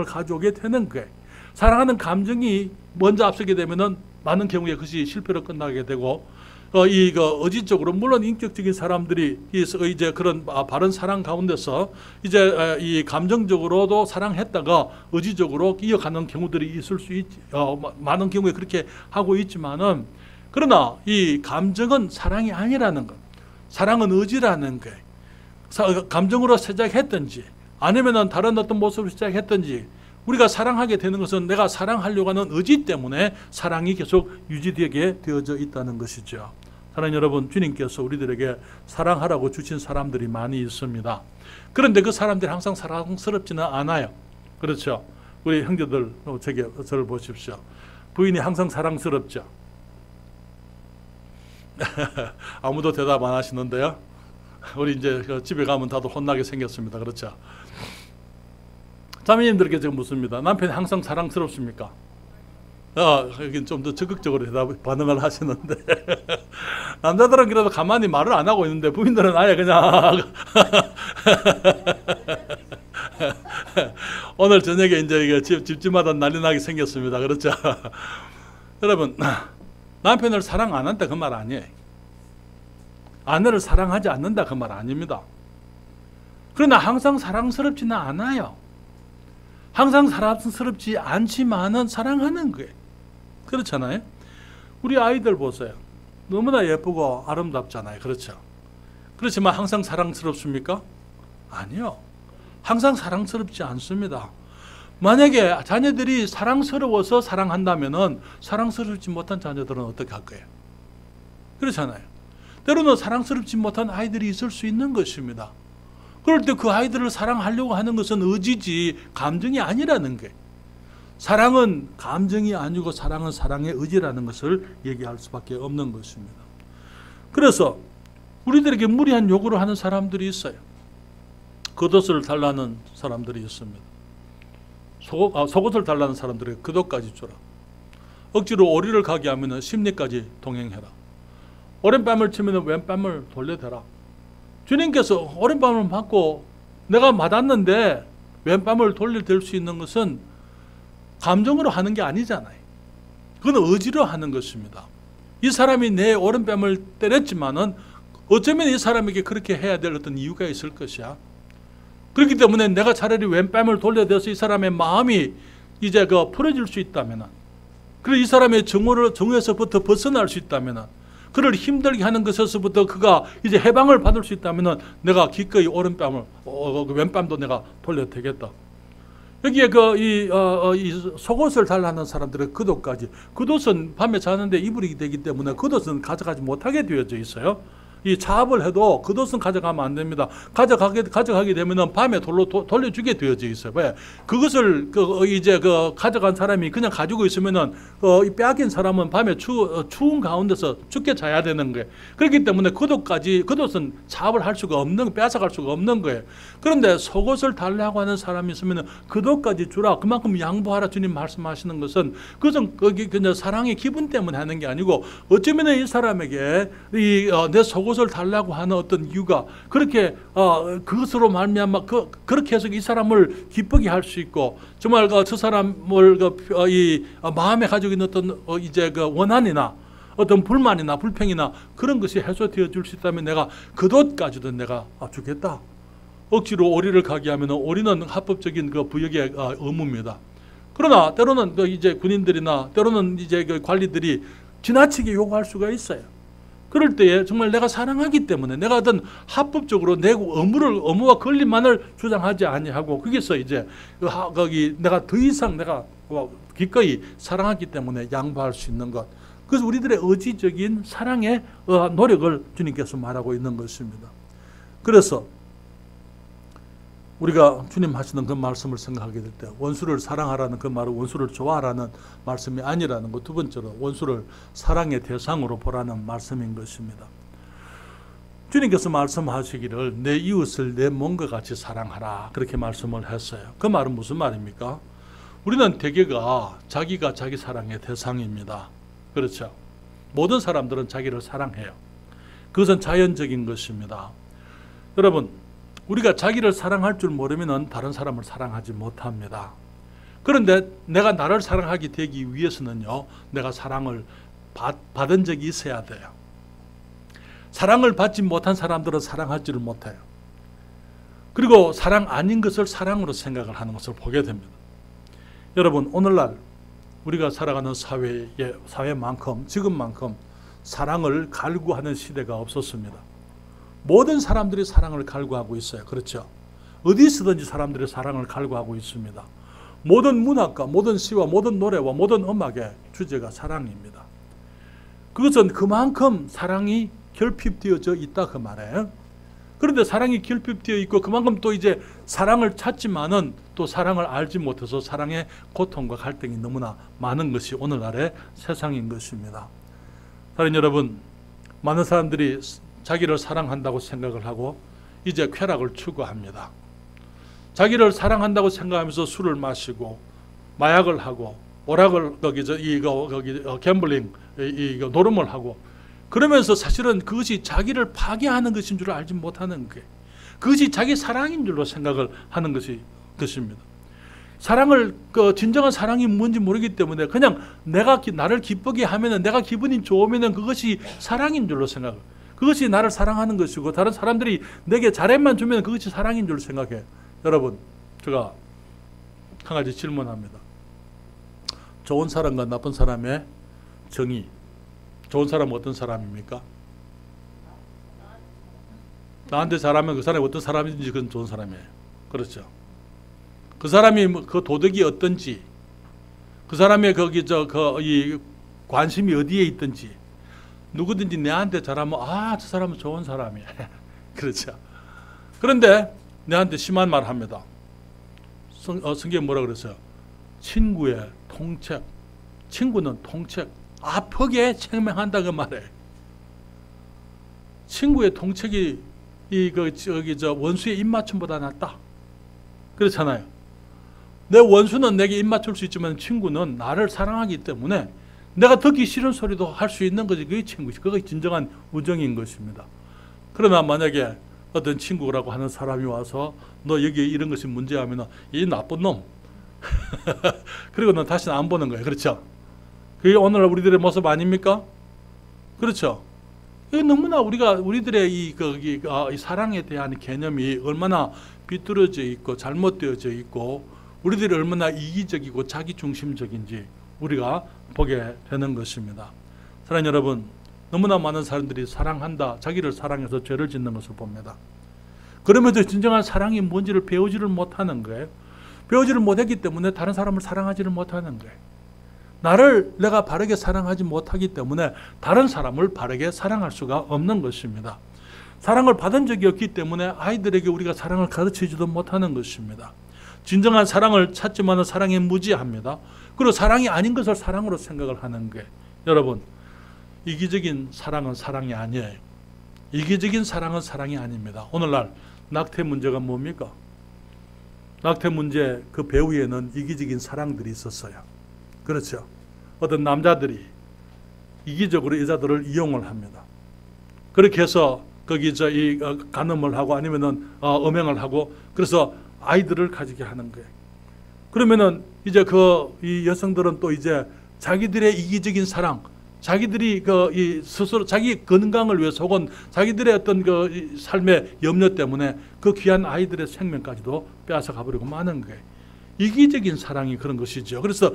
가져오게 되는 거예요. 사랑하는 감정이 먼저 앞서게 되면은 많은 경우에 그것이 실패로 끝나게 되고, 의지적으로 물론 인격적인 사람들이 이제 그런 바른 사랑 가운데서 이제 이 감정적으로도 사랑했다가 의지적으로 이어가는 경우들이 있을 수 있지. 많은 경우에 그렇게 하고 있지만은, 그러나 이 감정은 사랑이 아니라는 것, 사랑은 의지라는 거예요. 감정으로 시작했든지 아니면은 다른 어떤 모습으로 시작했든지 우리가 사랑하게 되는 것은 내가 사랑하려고 하는 의지 때문에 사랑이 계속 유지되게 되어져 있다는 것이죠. 사랑하는 여러분, 주님께서 우리들에게 사랑하라고 주신 사람들이 많이 있습니다. 그런데 그 사람들이 항상 사랑스럽지는 않아요. 그렇죠? 우리 형제들 저를 보십시오. 부인이 항상 사랑스럽죠. 아무도 대답 안 하시는데요. 우리 이제 집에 가면 다들 혼나게 생겼습니다. 그렇죠? 자매님들에게 제가 묻습니다. 남편이 항상 사랑스럽습니까? 여기 좀 더 적극적으로 반응을 하시는데 남자들은 그래도 가만히 말을 안 하고 있는데 부인들은 아예 그냥 오늘 저녁에 이제 이게 집집마다 난리 나게 생겼습니다. 그렇죠? 여러분, 남편을 사랑 안 한다 그 말 아니에요. 아내를 사랑하지 않는다 그 말 아닙니다. 그러나 항상 사랑스럽지는 않아요. 항상 사랑스럽지 않지만은 사랑하는 거예요. 그렇잖아요. 우리 아이들 보세요. 너무나 예쁘고 아름답잖아요. 그렇죠. 그렇지만 항상 사랑스럽습니까? 아니요. 항상 사랑스럽지 않습니다. 만약에 자녀들이 사랑스러워서 사랑한다면은 사랑스럽지 못한 자녀들은 어떻게 할 거예요? 그렇잖아요. 때로는 사랑스럽지 못한 아이들이 있을 수 있는 것입니다. 그럴 때 그 아이들을 사랑하려고 하는 것은 의지지 감정이 아니라는 거예요. 사랑은 감정이 아니고 사랑은 사랑의 의지라는 것을 얘기할 수밖에 없는 것입니다. 그래서 우리들에게 무리한 요구를 하는 사람들이 있어요. 겉옷을 달라는 사람들이 있습니다. 속옷을 달라는 사람들에게 겉옷까지 주라. 억지로 오리를 가게 하면 심리까지 동행해라. 오른뺨을 치면 왼뺨을 돌려대라. 주님께서 오른뺨을 맞고 내가 맞았는데 왼뺨을 돌려댈 수 있는 것은 감정으로 하는 게 아니잖아요. 그건 의지로 하는 것입니다. 이 사람이 내 오른뺨을 때렸지만은 어쩌면 이 사람에게 그렇게 해야 될 어떤 이유가 있을 것이야. 그렇기 때문에 내가 차라리 왼뺨을 돌려대서 이 사람의 마음이 이제 풀어질 수 있다면은, 그리고 이 사람의 정오에서부터 벗어날 수 있다면은, 그를 힘들게 하는 것에서부터 그가 이제 해방을 받을 수 있다면은 내가 기꺼이 오른뺨을 왼뺨도 내가 돌려대겠다. 여기에 이 속옷을 달라는 사람들의 겉옷까지, 겉옷은 밤에 자는데 이불이 되기 때문에 겉옷은 가져가지 못하게 되어져 있어요. 이 차압을 해도 겉옷은 가져가면 안 됩니다. 가져가게 되면은 밤에 돌려주게 되어져 있어요. 왜? 그것을 가져간 사람이 그냥 가지고 있으면은 빼앗긴 사람은 밤에 추운 가운데서 춥게 자야 되는 거예요. 그렇기 때문에 겉옷은 차압을 할 수가 없는, 빼앗아갈 수가 없는 거예요. 그런데 속옷을 달라고 하는 사람이 있으면은 겉옷까지 주라. 그만큼 양보하라. 주님 말씀하시는 것은 그것은 그냥 사랑의 기분 때문에 하는 게 아니고, 어쩌면 이 사람에게 내 속옷을 달라고 하는 어떤 이유가 그렇게 그것으로 말미암아 그렇게 해서 이 사람을 기쁘게 할 수 있고, 정말 저 사람을 이 마음에 가지고 있는 어떤 원한이나 어떤 불만이나 불평이나 그런 것이 해소되어 줄 수 있다면 내가 겉옷까지도 내가 주겠다. 억지로 오리를 가게 하면 오리는 합법적인 그 부역의 의무입니다. 그러나 때로는 그 이제 군인들이나 때로는 이제 그 관리들이 지나치게 요구할 수가 있어요. 그럴 때에 정말 내가 사랑하기 때문에 내가 어떤 합법적으로 내 의무와 권리만을 주장하지 아니하고 거기서 이제 거기 내가 더 이상 내가 기꺼이 사랑하기 때문에 양보할 수 있는 것. 그래서 우리들의 의지적인 사랑의 노력을 주님께서 말하고 있는 것입니다. 그래서 우리가 주님 하시는 그 말씀을 생각하게 될 때 원수를 사랑하라는 그 말은 원수를 좋아하라는 말씀이 아니라는 것, 두 번째로 원수를 사랑의 대상으로 보라는 말씀인 것입니다. 주님께서 말씀하시기를 내 이웃을 내 몸과 같이 사랑하라 그렇게 말씀을 했어요. 그 말은 무슨 말입니까? 우리는 대개가 자기가 자기 사랑의 대상입니다. 그렇죠? 모든 사람들은 자기를 사랑해요. 그것은 자연적인 것입니다. 여러분, 우리가 자기를 사랑할 줄 모르면 다른 사람을 사랑하지 못합니다. 그런데 내가 나를 사랑하게 되기 위해서는요, 내가 사랑을 받은 적이 있어야 돼요. 사랑을 받지 못한 사람들은 사랑하지를 못해요. 그리고 사랑 아닌 것을 사랑으로 생각을 하는 것을 보게 됩니다. 여러분, 오늘날 우리가 살아가는 사회만큼 지금만큼 사랑을 갈구하는 시대가 없었습니다. 모든 사람들이 사랑을 갈구하고 있어요. 그렇죠? 어디서든지 사람들이 사랑을 갈구하고 있습니다. 모든 문학과 모든 시와 모든 노래와 모든 음악의 주제가 사랑입니다. 그것은 그만큼 사랑이 결핍되어져 있다 그 말이에요. 그런데 사랑이 결핍되어 있고 그만큼 또 이제 사랑을 찾지만은 또 사랑을 알지 못해서 사랑의 고통과 갈등이 너무나 많은 것이 오늘날의 세상인 것입니다. 사랑하는 여러분, 많은 사람들이 자기를 사랑한다고 생각을 하고 이제 쾌락을 추구합니다. 자기를 사랑한다고 생각하면서 술을 마시고 마약을 하고 오락을 갬블링 노름을 하고 그러면서 사실은 그것이 자기를 파괴하는 것인 줄 알지 못하는 게 그것이 자기 사랑인 줄로 생각을 하는 것입니다. 사랑을 진정한 사랑이 뭔지 모르기 때문에 그냥 나를 기쁘게 하면은 내가 기분이 좋으면은 그것이 사랑인 줄로 생각을. 그것이 나를 사랑하는 것이고 다른 사람들이 내게 잘해만 주면 그것이 사랑인 줄 생각해. 여러분, 제가 한 가지 질문합니다. 좋은 사람과 나쁜 사람의 정의. 좋은 사람은 어떤 사람입니까? 나한테 잘하면 그 사람이 어떤 사람인지 그건 좋은 사람이에요. 그렇죠? 그 사람이 그 도덕이 어떤지, 그 사람의 이 관심이 어디에 있든지, 누구든지 내한테 잘하면 저 사람은 좋은 사람이야. 그렇죠? 그런데 내한테 심한 말 합니다. 성경에 뭐라 그랬어요? 친구의 통책. 친구는 통책. 벽에 책망한다 그 말에. 친구의 통책이 원수의 입맞춤보다 낫다. 그렇잖아요. 내 원수는 내게 입맞출 수 있지만 친구는 나를 사랑하기 때문에 내가 듣기 싫은 소리도 할 수 있는 거지. 그게 친구지. 그게 진정한 우정인 것입니다. 그러나 만약에 어떤 친구라고 하는 사람이 와서 너 여기 이런 것이 문제하면 이 나쁜 놈. 그리고 너 다시는 안 보는 거예요. 그렇죠? 그게 오늘 우리들의 모습 아닙니까? 그렇죠? 이게 너무나 우리들의 이 사랑에 대한 개념이 얼마나 비뚤어져 있고 잘못되어져 있고 우리들이 얼마나 이기적이고 자기중심적인지 우리가 보게 되는 것입니다. 사랑하는 여러분, 너무나 많은 사람들이 사랑한다, 자기를 사랑해서 죄를 짓는 것을 봅니다. 그러면서 진정한 사랑이 뭔지를 배우지를 못하는 거예요. 배우지를 못했기 때문에 다른 사람을 사랑하지를 못하는 거예요. 나를 내가 바르게 사랑하지 못하기 때문에 다른 사람을 바르게 사랑할 수가 없는 것입니다. 사랑을 받은 적이 없기 때문에 아이들에게 우리가 사랑을 가르치지도 못하는 것입니다. 진정한 사랑을 찾지만 사랑에 무지합니다. 그리고 사랑이 아닌 것을 사랑으로 생각을 하는 게, 여러분, 이기적인 사랑은 사랑이 아니에요. 이기적인 사랑은 사랑이 아닙니다. 오늘날 낙태 문제가 뭡니까? 낙태 문제 그 배후에는 이기적인 사랑들이 있었어요. 그렇죠? 어떤 남자들이 이기적으로 여자들을 이용을 합니다. 그렇게 해서 거기 간음을 하고 아니면은 음행을 하고 그래서 아이들을 가지게 하는 거예요. 그러면은 이제 이 여성들은 또 이제 자기들의 이기적인 사랑, 자기들이 이 스스로 자기 건강을 위해서 혹은 자기들의 어떤 이 삶의 염려 때문에 그 귀한 아이들의 생명까지도 빼앗아 가버리고 마는 거예요. 이기적인 사랑이 그런 것이죠. 그래서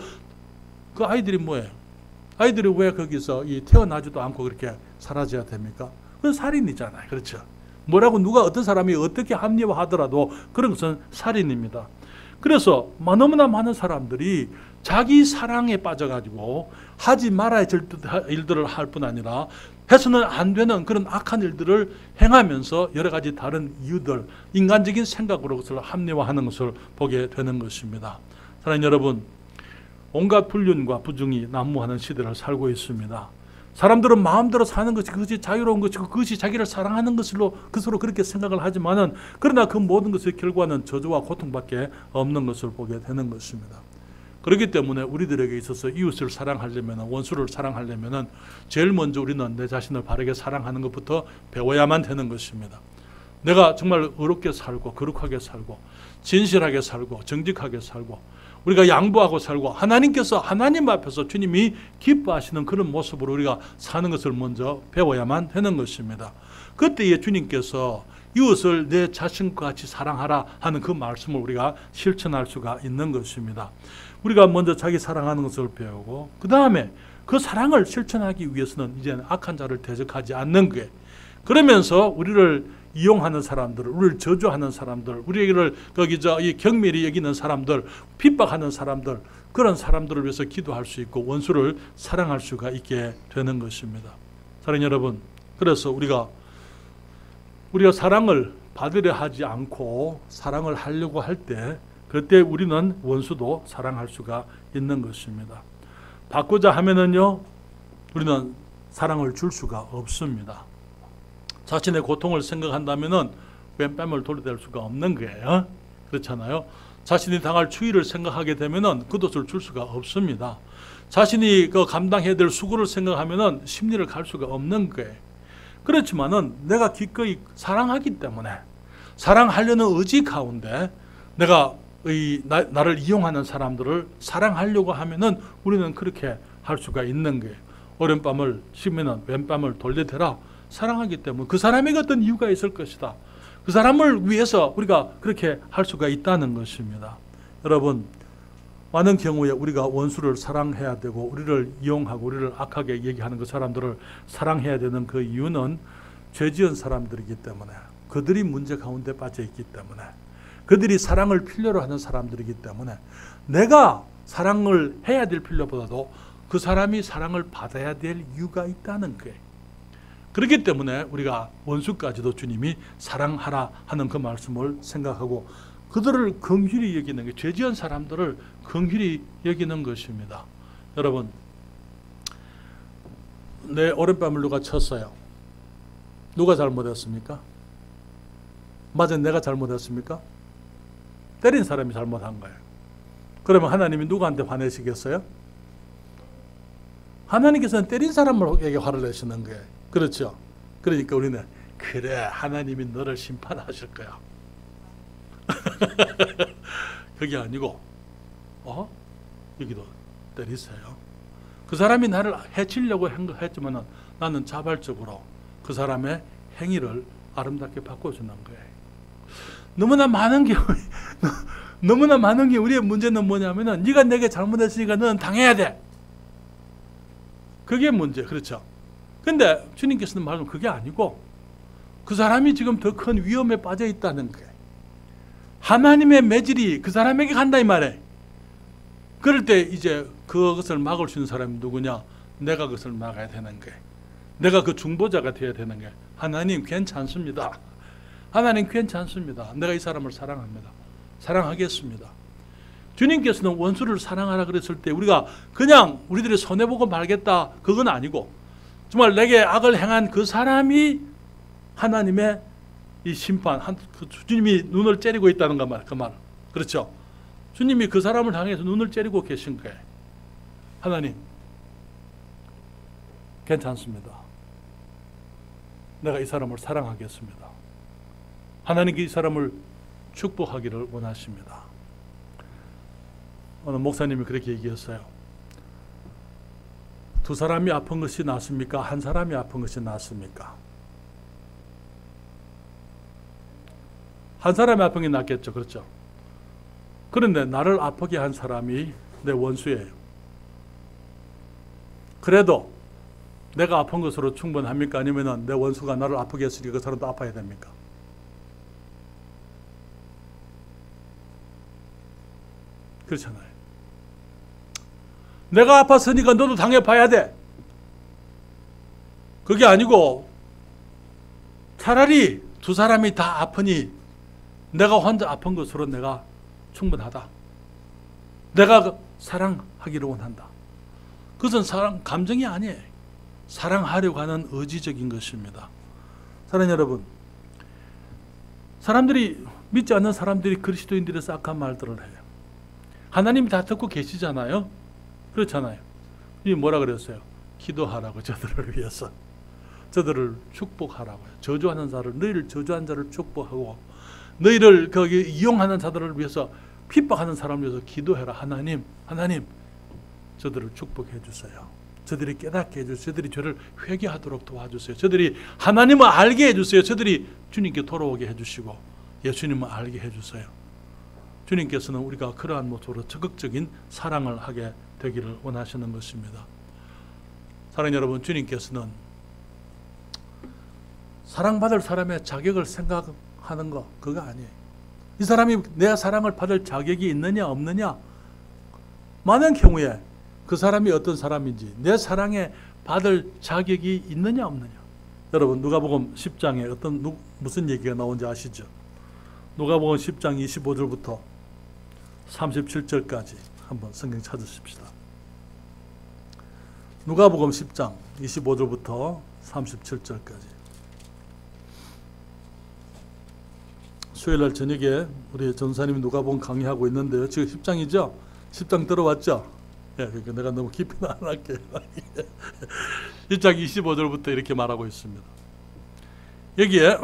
그 아이들이 뭐예요? 아이들이 왜 거기서 태어나지도 않고 그렇게 사라져야 됩니까? 그건 살인이잖아요. 그렇죠? 뭐라고 누가 어떤 사람이 어떻게 합리화하더라도 그런 것은 살인입니다. 그래서 너무나 많은 사람들이 자기 사랑에 빠져가지고 하지 말아야 될 일들을 할 뿐 아니라 해서는 안 되는 그런 악한 일들을 행하면서 여러 가지 다른 이유들, 인간적인 생각으로 그것을 합리화하는 것을 보게 되는 것입니다. 사랑하는 여러분, 온갖 불륜과 부정이 난무하는 시대를 살고 있습니다. 사람들은 마음대로 사는 것이 그것이 자유로운 것이고 그것이 자기를 사랑하는 것으로 그렇게 생각을 하지만은 그러나 그 모든 것의 결과는 저주와 고통밖에 없는 것을 보게 되는 것입니다. 그렇기 때문에 우리들에게 있어서 이웃을 사랑하려면, 원수를 사랑하려면 제일 먼저 우리는 내 자신을 바르게 사랑하는 것부터 배워야만 되는 것입니다. 내가 정말 의롭게 살고 거룩하게 살고 진실하게 살고 정직하게 살고 우리가 양보하고 살고 하나님께서 하나님 앞에서 주님이 기뻐하시는 그런 모습으로 우리가 사는 것을 먼저 배워야만 되는 것입니다. 그때에 주님께서 이웃을 내 자신과 같이 사랑하라 하는 그 말씀을 우리가 실천할 수가 있는 것입니다. 우리가 먼저 자기 사랑하는 것을 배우고 그 다음에 그 사랑을 실천하기 위해서는 이제는 악한 자를 대적하지 않는 거예요. 그러면서 우리를 이용하는 사람들, 우리를 저주하는 사람들, 우리를 이 경멸히 여기는 사람들, 핍박하는 사람들, 그런 사람들을 위해서 기도할 수 있고 원수를 사랑할 수가 있게 되는 것입니다. 사랑하는 여러분, 그래서 우리가 사랑을 받으려 하지 않고 사랑을 하려고 할 때 그때 우리는 원수도 사랑할 수가 있는 것입니다. 받고자 하면은요, 우리는 사랑을 줄 수가 없습니다. 자신의 고통을 생각한다면은 왼뺨을 돌려댈 수가 없는 거예요. 그렇잖아요. 자신이 당할 추위를 생각하게 되면은 겉옷을 줄 수가 없습니다. 자신이 감당해야 될 수고를 생각하면은 심리를 갈 수가 없는 거예요. 그렇지만은 내가 기꺼이 사랑하기 때문에 사랑하려는 의지 가운데 내가 나를 이용하는 사람들을 사랑하려고 하면은 우리는 그렇게 할 수가 있는 거예요. 오른뺨을 치면은 왼뺨을 돌려대라. 사랑하기 때문에 그 사람에게 어떤 이유가 있을 것이다. 그 사람을 위해서 우리가 그렇게 할 수가 있다는 것입니다. 여러분, 많은 경우에 우리가 원수를 사랑해야 되고 우리를 이용하고 우리를 악하게 얘기하는 그 사람들을 사랑해야 되는 그 이유는 죄 지은 사람들이기 때문에, 그들이 문제 가운데 빠져 있기 때문에, 그들이 사랑을 필요로 하는 사람들이기 때문에 내가 사랑을 해야 될 필요보다도 그 사람이 사랑을 받아야 될 이유가 있다는 거예요. 그렇기 때문에 우리가 원수까지도 주님이 사랑하라 하는 그 말씀을 생각하고 그들을 긍휼히 여기는 게, 죄 지은 사람들을 긍휼히 여기는 것입니다. 여러분, 내 오른뺨을 누가 쳤어요. 누가 잘못했습니까? 맞아, 내가 잘못했습니까? 때린 사람이 잘못한 거예요. 그러면 하나님이 누구한테 화내시겠어요? 하나님께서는 때린 사람에게 화를 내시는 거예요. 그렇죠? 그러니까 우리는 그래, 하나님이 너를 심판하실 거야. 그게 아니고 여기도 때리세요. 그 사람이 나를 해치려고 했지만 나는 자발적으로 그 사람의 행위를 아름답게 바꿔주는 거예요. 너무나 많은 게 우리의 문제는 뭐냐면은 네가 내게 잘못했으니까 너는 당해야 돼. 그게 문제. 그렇죠? 근데 주님께서는 말하면 그게 아니고 그 사람이 지금 더 큰 위험에 빠져 있다는 거예요. 하나님의 매질이 그 사람에게 간다 이 말이에요. 그럴 때 이제 그것을 막을 수 있는 사람이 누구냐? 내가 그것을 막아야 되는 거예요. 내가 그 중보자가 되어야 되는 거예요. 하나님 괜찮습니다. 하나님 괜찮습니다. 내가 이 사람을 사랑합니다. 사랑하겠습니다. 주님께서는 원수를 사랑하라 그랬을 때 우리가 그냥 우리들이 손해보고 말겠다 그건 아니고 정말 내게 악을 행한 그 사람이 하나님의 이 심판, 주님이 눈을 째리고 있다는 그 말. 그렇죠? 주님이 그 사람을 향해서 눈을 째리고 계신 거예요. 하나님 괜찮습니다. 내가 이 사람을 사랑하겠습니다. 하나님께 이 사람을 축복하기를 원하십니다. 어느 목사님이 그렇게 얘기했어요. 두 사람이 아픈 것이 낫습니까? 한 사람이 아픈 것이 낫습니까? 한 사람이 아픈 게 낫겠죠. 그렇죠? 그런데 나를 아프게 한 사람이 내 원수예요. 그래도 내가 아픈 것으로 충분합니까? 아니면 내 원수가 나를 아프게 했으니 그 사람도 아파야 됩니까? 그렇잖아요. 내가 아팠으니까 너도 당해봐야 돼. 그게 아니고 차라리 두 사람이 다 아프니 내가 혼자 아픈 것으로 내가 충분하다. 내가 사랑하기를 원한다. 그것은 사랑, 감정이 아니에요. 사랑하려고 하는 의지적인 것입니다. 사랑하는 여러분, 사람들이, 믿지 않는 사람들이 그리스도인들의 싹한 말들을 해요. 하나님이 다 듣고 계시잖아요. 그렇잖아요. 이 뭐라 그랬어요? 기도하라고, 저들을 위해서. 저들을 축복하라고요. 저주하는 자를, 너희를 저주한 자를 축복하고, 너희를 거기 이용하는 자들을 위해서, 핍박하는 사람을 위해서 기도해라. 하나님, 저들을 축복해 주세요. 저들이 깨닫게 해주세요. 저들이 죄를 회개하도록 도와주세요. 저들이 하나님을 알게 해주세요. 저들이 주님께 돌아오게 해주시고 예수님을 알게 해주세요. 주님께서는 우리가 그러한 모습으로 적극적인 사랑을 하게 되기를 원하시는 것입니다. 사랑하는 여러분, 주님께서는 사랑받을 사람의 자격을 생각하는 거, 그거 아니에요. 이 사람이 내 사랑을 받을 자격이 있느냐 없느냐, 많은 경우에 그 사람이 어떤 사람인지 내 사랑에 받을 자격이 있느냐 없느냐. 여러분, 누가복음 10장에 무슨 얘기가 나온지 아시죠? 누가복음 10장 25절부터 37절까지 한번 성경 찾으십시다. 누가복음 10장 25절부터 37절까지. 수요일날 저녁에 우리 전사님이 누가복음 강의하고 있는데요. 지금 10장이죠? 10장 들어왔죠? 예, 그러니까 내가 너무 깊이는 안 할게요. 1장 25절부터 이렇게 말하고 있습니다. 여기에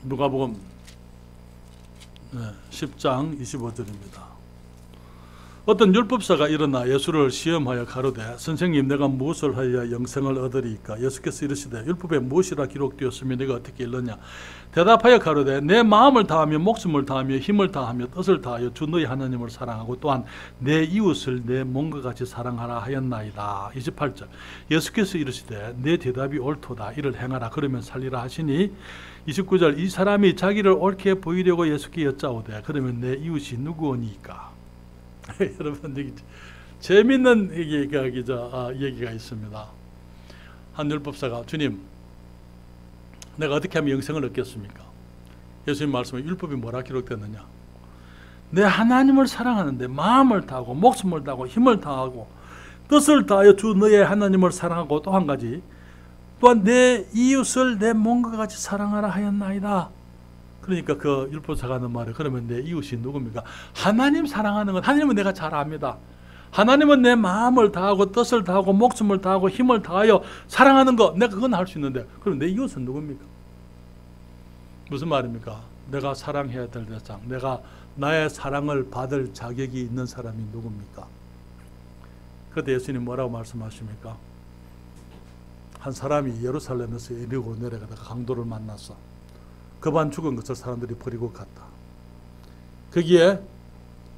누가복음 10장 25절입니다. 어떤 율법사가 일어나 예수를 시험하여 가로되 선생님, 내가 무엇을 하여야 영생을 얻으리이까? 예수께서 이르시되 율법에 무엇이라 기록되었으며 네가 어떻게 읽느냐? 대답하여 가로되 내 마음을 다하며 목숨을 다하며 힘을 다하며 뜻을 다하여 주 너희 하나님을 사랑하고 또한 내 이웃을 내 몸과 같이 사랑하라 하였나이다. 28절. 예수께서 이르시되 내 대답이 옳도다. 이를 행하라. 그러면 살리라 하시니 29절. 이 사람이 자기를 옳게 보이려고 예수께 여짜오되 그러면 내 이웃이 누구오니까? 여러분, 여기 재밌는 얘기가 있습니다. 한 율법사가 주님, 내가 어떻게 하면 영생을 얻겠습니까? 예수님 말씀에 율법이 뭐라 기록됐느냐? 내 하나님을 사랑하는데 마음을 다하고 목숨을 다하고 힘을 다하고 뜻을 다하여 주 너의 하나님을 사랑하고 또 한 가지, 또한 내 이웃을 내 몸과 같이 사랑하라 하였나이다. 그러니까 그 율법사가 하는 말에 그러면 내 이웃이 누굽니까? 하나님 사랑하는 건, 하나님은 내가 잘 압니다. 하나님은 내 마음을 다하고 뜻을 다하고 목숨을 다하고 힘을 다하여 사랑하는 거, 내가 그건 할 수 있는데 그럼 내 이웃은 누굽니까? 무슨 말입니까? 내가 사랑해야 될 대상, 내가 나의 사랑을 받을 자격이 있는 사람이 누굽니까? 그때 예수님 뭐라고 말씀하십니까? 한 사람이 예루살렘에서 에리고로 내려가다가 강도를 만났어. 그반 죽은 것을 사람들이 버리고 갔다. 거기에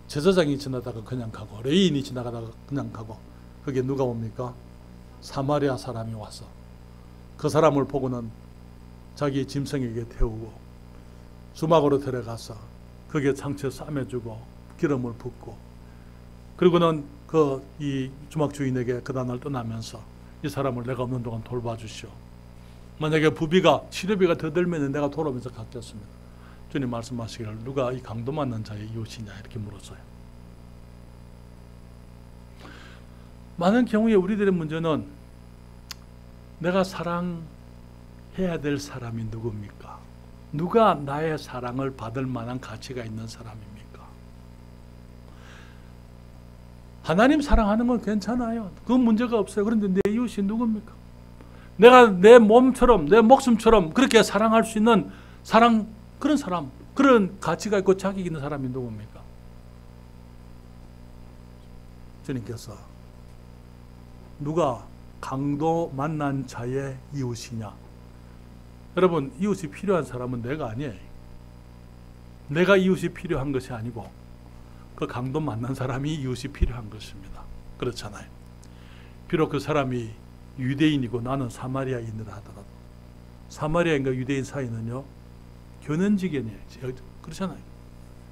제사장이 지나다가 그냥 가고 레위인이 지나가다가 그냥 가고, 거기에 누가 옵니까? 사마리아 사람이 와서 그 사람을 보고는 자기 짐승에게 태우고 수막으로 데려가서 거기에 상처 싸매주고 기름을 붓고, 그리고는 이 주막 주인에게 그 다음날 떠나면서 이 사람을 내가 없는 동안 돌봐주시오. 만약에 부비가 치료비가 더 들면 내가 돌아오면서 갚겠습니다. 주님 말씀하시기를 누가 이 강도 맞는 자의 이웃이냐 이렇게 물었어요. 많은 경우에 우리들의 문제는 내가 사랑해야 될 사람이 누굽니까? 누가 나의 사랑을 받을 만한 가치가 있는 사람입니까? 하나님 사랑하는 건 괜찮아요. 그건 문제가 없어요. 그런데 내 이웃이 누굽니까? 내가 내 몸처럼 내 목숨처럼 그렇게 사랑할 수 있는 그런 사람, 그런 가치가 있고 자격 있는 사람이 누굽니까? 주님께서 누가 강도 만난 자의 이웃이냐? 여러분, 이웃이 필요한 사람은 내가 아니에요. 내가 이웃이 필요한 것이 아니고 그 강도 만난 사람이 이웃이 필요한 것입니다. 그렇잖아요. 비록 그 사람이 유대인이고 나는 사마리아인이라 하더라도 사마리아인과 유대인 사이는요 견원지견이에요. 그렇잖아요.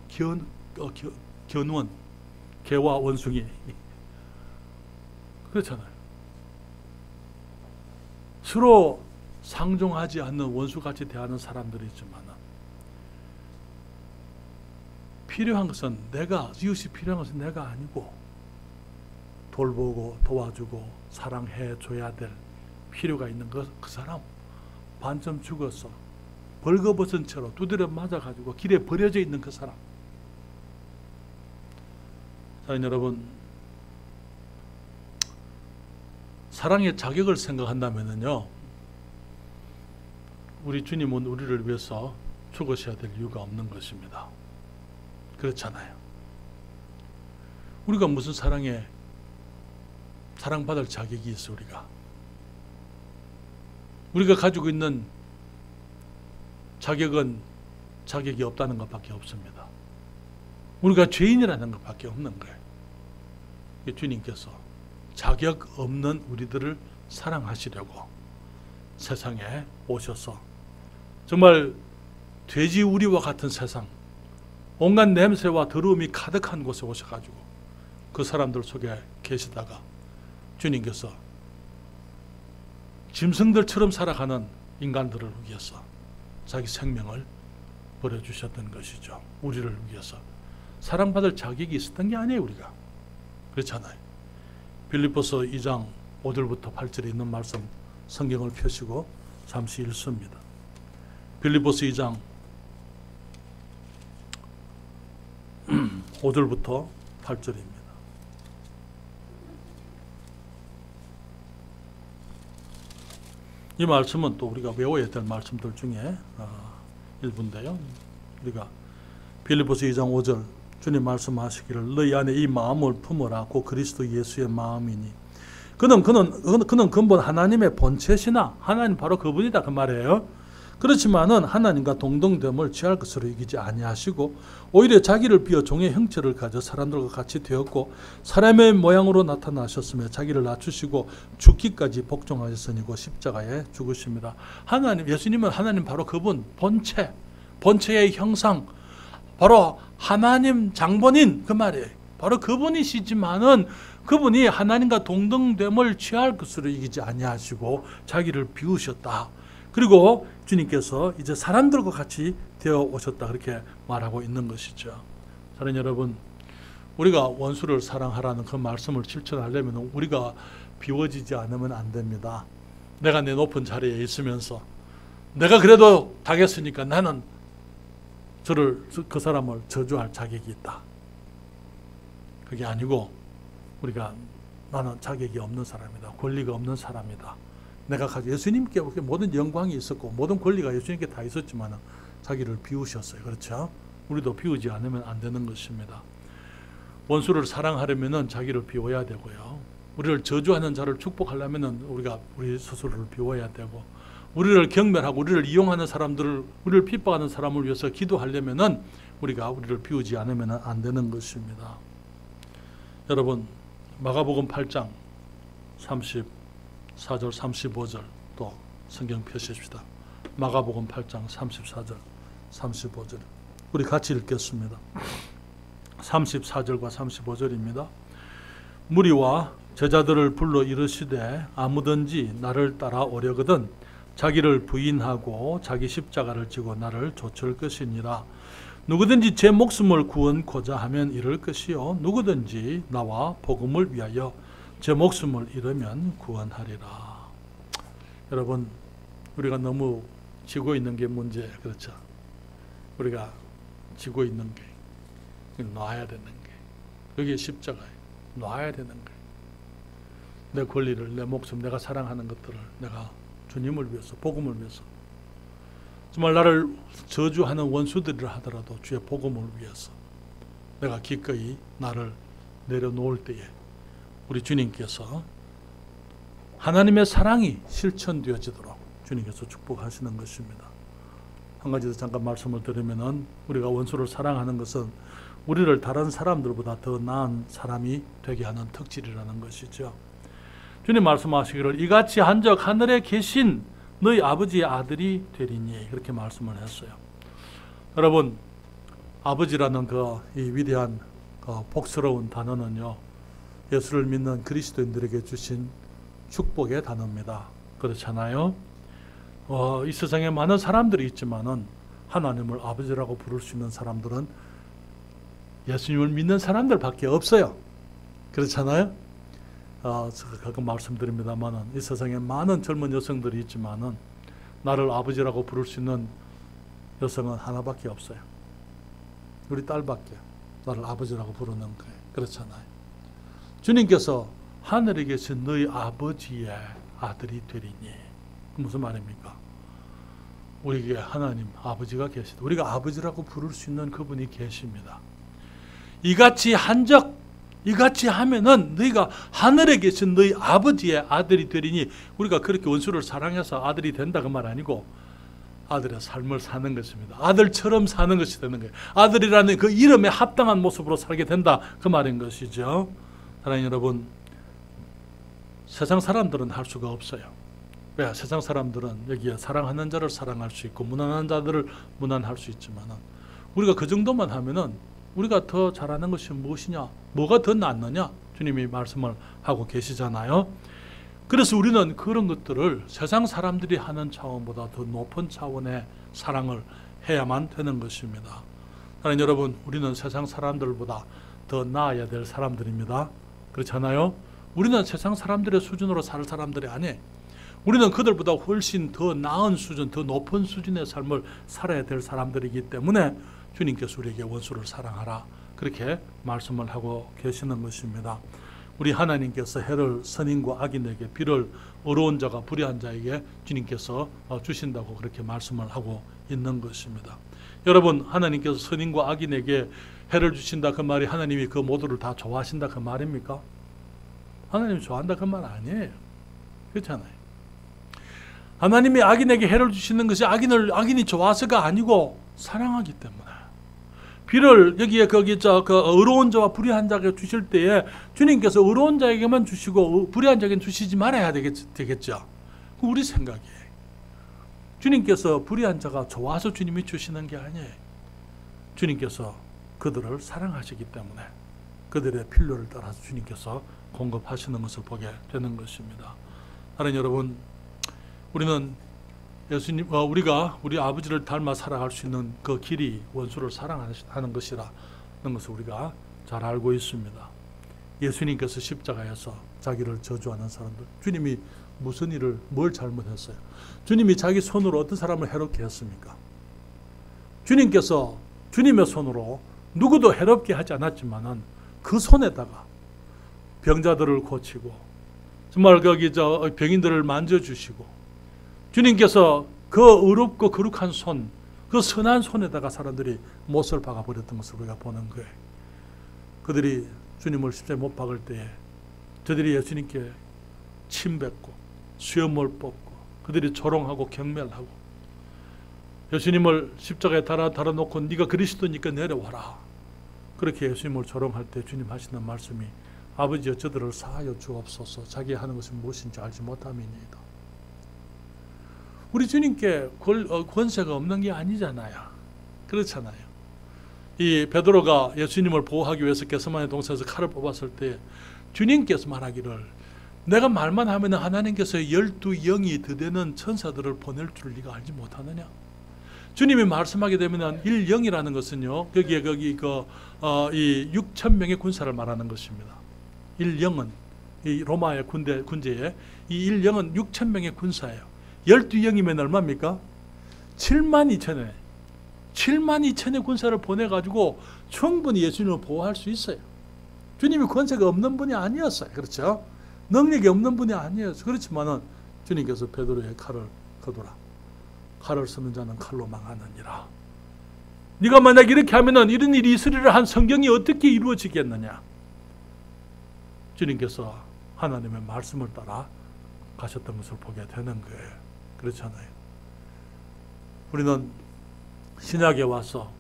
견원, 개와 원숭이. 그렇잖아요. 서로 상종하지 않는 원수같이 대하는 사람들이 있지만 필요한 것은 이웃이 필요한 것은 내가 아니고 돌보고 도와주고 사랑해 줘야 될 필요가 있는 그 사람, 반쯤 죽어서 벌거벗은 채로 두드려 맞아가지고 길에 버려져 있는 그 사람. 자, 여러분, 사랑의 자격을 생각한다면요, 우리 주님은 우리를 위해서 죽으셔야 될 이유가 없는 것입니다. 그렇잖아요. 우리가 무슨 사랑받을 자격이 있어? 우리가 가지고 있는 자격이 없다는 것밖에 없습니다. 우리가 죄인이라는 것밖에 없는 거예요. 주님께서 자격 없는 우리들을 사랑하시려고 세상에 오셔서 정말 돼지 우리와 같은 세상, 온갖 냄새와 더러움이 가득한 곳에 오셔가지고 그 사람들 속에 계시다가 주님께서 짐승들처럼 살아가는 인간들을 위해서 자기 생명을 버려주셨던 것이죠. 우리를 위해서. 사랑받을 자격이 있었던 게 아니에요, 우리가. 그렇잖아요. 빌립보서 2장 5절부터 8절에 있는 말씀 성경을 펴시고 잠시 읽습니다. 빌립보서 2장 5절부터 8절입니다. 이 말씀은 또 우리가 외워야 될 말씀들 중에 일부인데요. 우리가 빌립보서 2장 5절 주님 말씀하시기를 너희 안에 이 마음을 품어라. 곧 그리스도 예수의 마음이니 그는 근본 하나님의 본체시나 하나님 바로 그분이다 그 말이에요. 그렇지만은 하나님과 동등됨을 취할 것으로 여기지 아니하시고 오히려 자기를 비어 종의 형체를 가져 사람들과 같이 되었고 사람의 모양으로 나타나셨으며 자기를 낮추시고 죽기까지 복종하셨으니고 십자가에 죽으십니다. 예수님은 하나님 바로 그분 본체의 형상, 바로 하나님 장본인 그 말이에요. 바로 그분이시지만은 그분이 하나님과 동등됨을 취할 것으로 여기지 아니하시고 자기를 비우셨다. 그리고 주님께서 이제 사람들과 같이 되어 오셨다 그렇게 말하고 있는 것이죠. 사랑하는 여러분, 우리가 원수를 사랑하라는 그 말씀을 실천하려면 우리가 비워지지 않으면 안 됩니다. 내가 내 높은 자리에 있으면서 내가 그래도 당했으니까 나는 그 사람을 저주할 자격이 있다. 그게 아니고 나는 자격이 없는 사람이다. 권리가 없는 사람이다. 내가 가지고 예수님께 모든 영광이 있었고 모든 권리가 예수님께 다 있었지만 자기를 비우셨어요. 그렇죠? 우리도 비우지 않으면 안 되는 것입니다. 원수를 사랑하려면 자기를 비워야 되고요. 우리를 저주하는 자를 축복하려면 우리가 우리 스스로를 비워야 되고 우리를 경멸하고 우리를 이용하는 사람들을 우리를 핍박하는 사람을 위해서 기도하려면 우리가 우리를 비우지 않으면 안 되는 것입니다. 여러분 마가복음 8장 34절 35절 또 성경 펴십시다. 마가복음 8장 34절 35절 우리 같이 읽겠습니다. 34절과 35절입니다. 무리와 제자들을 불러 이르시되 아무든지 나를 따라 오려거든 자기를 부인하고 자기 십자가를 지고 나를 좇을 것이니라. 누구든지 제 목숨을 구원코자 하면 잃을 것이요 누구든지 나와 복음을 위하여 제 목숨을 잃으면 구원하리라. 여러분 우리가 너무 지고 있는 게 문제. 그렇죠? 우리가 지고 있는 게 놔야 되는 게 그게 십자가예요. 놔야 되는 거예요. 내 권리를, 내 목숨, 내가 사랑하는 것들을 내가 주님을 위해서, 복음을 위해서, 정말 나를 저주하는 원수들이라 하더라도 주의 복음을 위해서 내가 기꺼이 나를 내려놓을 때에 우리 주님께서 하나님의 사랑이 실천되어지도록 주님께서 축복하시는 것입니다. 한 가지 더 잠깐 말씀을 드리면은 우리가 원수를 사랑하는 것은 우리를 다른 사람들보다 더 나은 사람이 되게 하는 특질이라는 것이죠. 주님 말씀하시기를 이같이 한적 하늘에 계신 너희 아버지의 아들이 되리니 그렇게 말씀을 했어요. 여러분, 아버지라는 이 위대한 복스러운 단어는요, 예수를 믿는 그리스도인들에게 주신 축복의 단어입니다. 그렇잖아요. 이 세상에 많은 사람들이 있지만은 하나님을 아버지라고 부를 수 있는 사람들은 예수님을 믿는 사람들밖에 없어요. 그렇잖아요. 제가 가끔 말씀드립니다만은 이 세상에 많은 젊은 여성들이 있지만은 나를 아버지라고 부를 수 있는 여성은 하나밖에 없어요. 우리 딸밖에 나를 아버지라고 부르는 거예요. 그렇잖아요. 주님께서 하늘에 계신 너희 아버지의 아들이 되리니 무슨 말입니까? 우리에게 하나님 아버지가 계시다. 우리가 아버지라고 부를 수 있는 그분이 계십니다. 이같이 한적, 이같이 하면은 너희가 하늘에 계신 너희 아버지의 아들이 되리니, 우리가 그렇게 원수를 사랑해서 아들이 된다 그 말 아니고 아들의 삶을 사는 것입니다. 아들처럼 사는 것이 되는 거예요. 아들이라는 그 이름에 합당한 모습으로 살게 된다 그 말인 것이죠. 사랑하는 여러분, 세상 사람들은 할 수가 없어요. 왜? 세상 사람들은 여기에 사랑하는 자를 사랑할 수 있고 무난한 자들을 무난할 수 있지만 우리가 그 정도만 하면은 우리가 더 잘하는 것이 무엇이냐? 뭐가 더 낫느냐? 주님이 말씀을 하고 계시잖아요. 그래서 우리는 그런 것들을 세상 사람들이 하는 차원보다 더 높은 차원의 사랑을 해야만 되는 것입니다. 사랑하는 여러분, 우리는 세상 사람들보다 더 나아야 될 사람들입니다. 그렇잖아요. 우리는 세상 사람들의 수준으로 살 사람들이 아니에요. 우리는 그들보다 훨씬 더 나은 수준, 더 높은 수준의 삶을 살아야 될 사람들이기 때문에 주님께서 우리에게 원수를 사랑하라 그렇게 말씀을 하고 계시는 것입니다. 우리 하나님께서 해를 선인과 악인에게 비를 의로운 자가 불의한 자에게 주님께서 주신다고 그렇게 말씀을 하고 있는 것입니다. 여러분, 하나님께서 선인과 악인에게 해를 주신다 그 말이 하나님이 그 모두를 다 좋아하신다 그 말입니까? 하나님이 좋아한다 그 말 아니에요. 그렇잖아요. 하나님이 악인에게 해를 주시는 것이 악인이 좋아서가 아니고 사랑하기 때문에. 비를 여기에 그 의로운 자와 불의한 자에게 주실 때에 주님께서 의로운 자에게만 주시고 불의한 자에게는 주시지 말아야 되겠죠. 우리 생각이에요. 주님께서 불의한 자가 좋아서 주님이 주시는 게 아니에요. 주님께서 그들을 사랑하시기 때문에 그들의 필요를 따라서 주님께서 공급하시는 것을 보게 되는 것입니다. 사랑하는 여러분, 우리는 우리가 우리 아버지를 닮아 살아갈 수 있는 그 길이 원수를 사랑하는 것이라는 것을 우리가 잘 알고 있습니다. 예수님께서 십자가에서 자기를 저주하는 사람들, 주님이 무슨 일을 뭘 잘못했어요? 주님이 자기 손으로 어떤 사람을 해롭게 했습니까? 주님께서 주님의 손으로 누구도 해롭게 하지 않았지만은 그 손에다가 병자들을 고치고 정말 병인들을 만져주시고 주님께서 그 의롭고 거룩한 손, 그 선한 손에다가 사람들이 못을 박아버렸던 것을 우리가 보는 거예요. 그들이 주님을 십자가에 못 박을 때에 저들이 예수님께 침 뱉고 수염을 뽑고 그들이 조롱하고 경멸하고 예수님을 십자가에 달아놓고 네가 그리스도니까 내려와라. 그렇게 예수님을 조롱할 때 주님 하시는 말씀이 아버지여 저들을 사하여 주옵소서. 자기 하는 것이 무엇인지 알지 못함이니이다. 우리 주님께 권세가 없는 게 아니잖아요. 그렇잖아요. 이 베드로가 예수님을 보호하기 위해서 겟세마네 동산에서 칼을 뽑았을 때 주님께서 말하기를 내가 말만 하면 하나님께서 12영이 더 되는 천사들을 보낼 줄 네가 알지 못하느냐. 주님이 말씀하게 되면 1영이라는 것은요, 거기에 이 6,000명의 군사를 말하는 것입니다. 1영은 이 로마의 군제에 이 1영은 6,000명의 군사예요. 12영이면 얼마입니까? 72,000에 72,000의 군사를 보내가지고 충분히 예수님을 보호할 수 있어요. 주님이 권세가 없는 분이 아니었어요. 그렇죠? 능력이 없는 분이 아니었어요. 그렇지만은 주님께서 베드로의 칼을 거두라. 칼을 쓰는 자는 칼로 망하느니라. 네가 만약 이렇게 하면은 이런 일이 있으리라 한 성경이 어떻게 이루어지겠느냐? 주님께서 하나님의 말씀을 따라 가셨던 것을 보게 되는 거예요. 그렇잖아요. 우리는 신약에 와서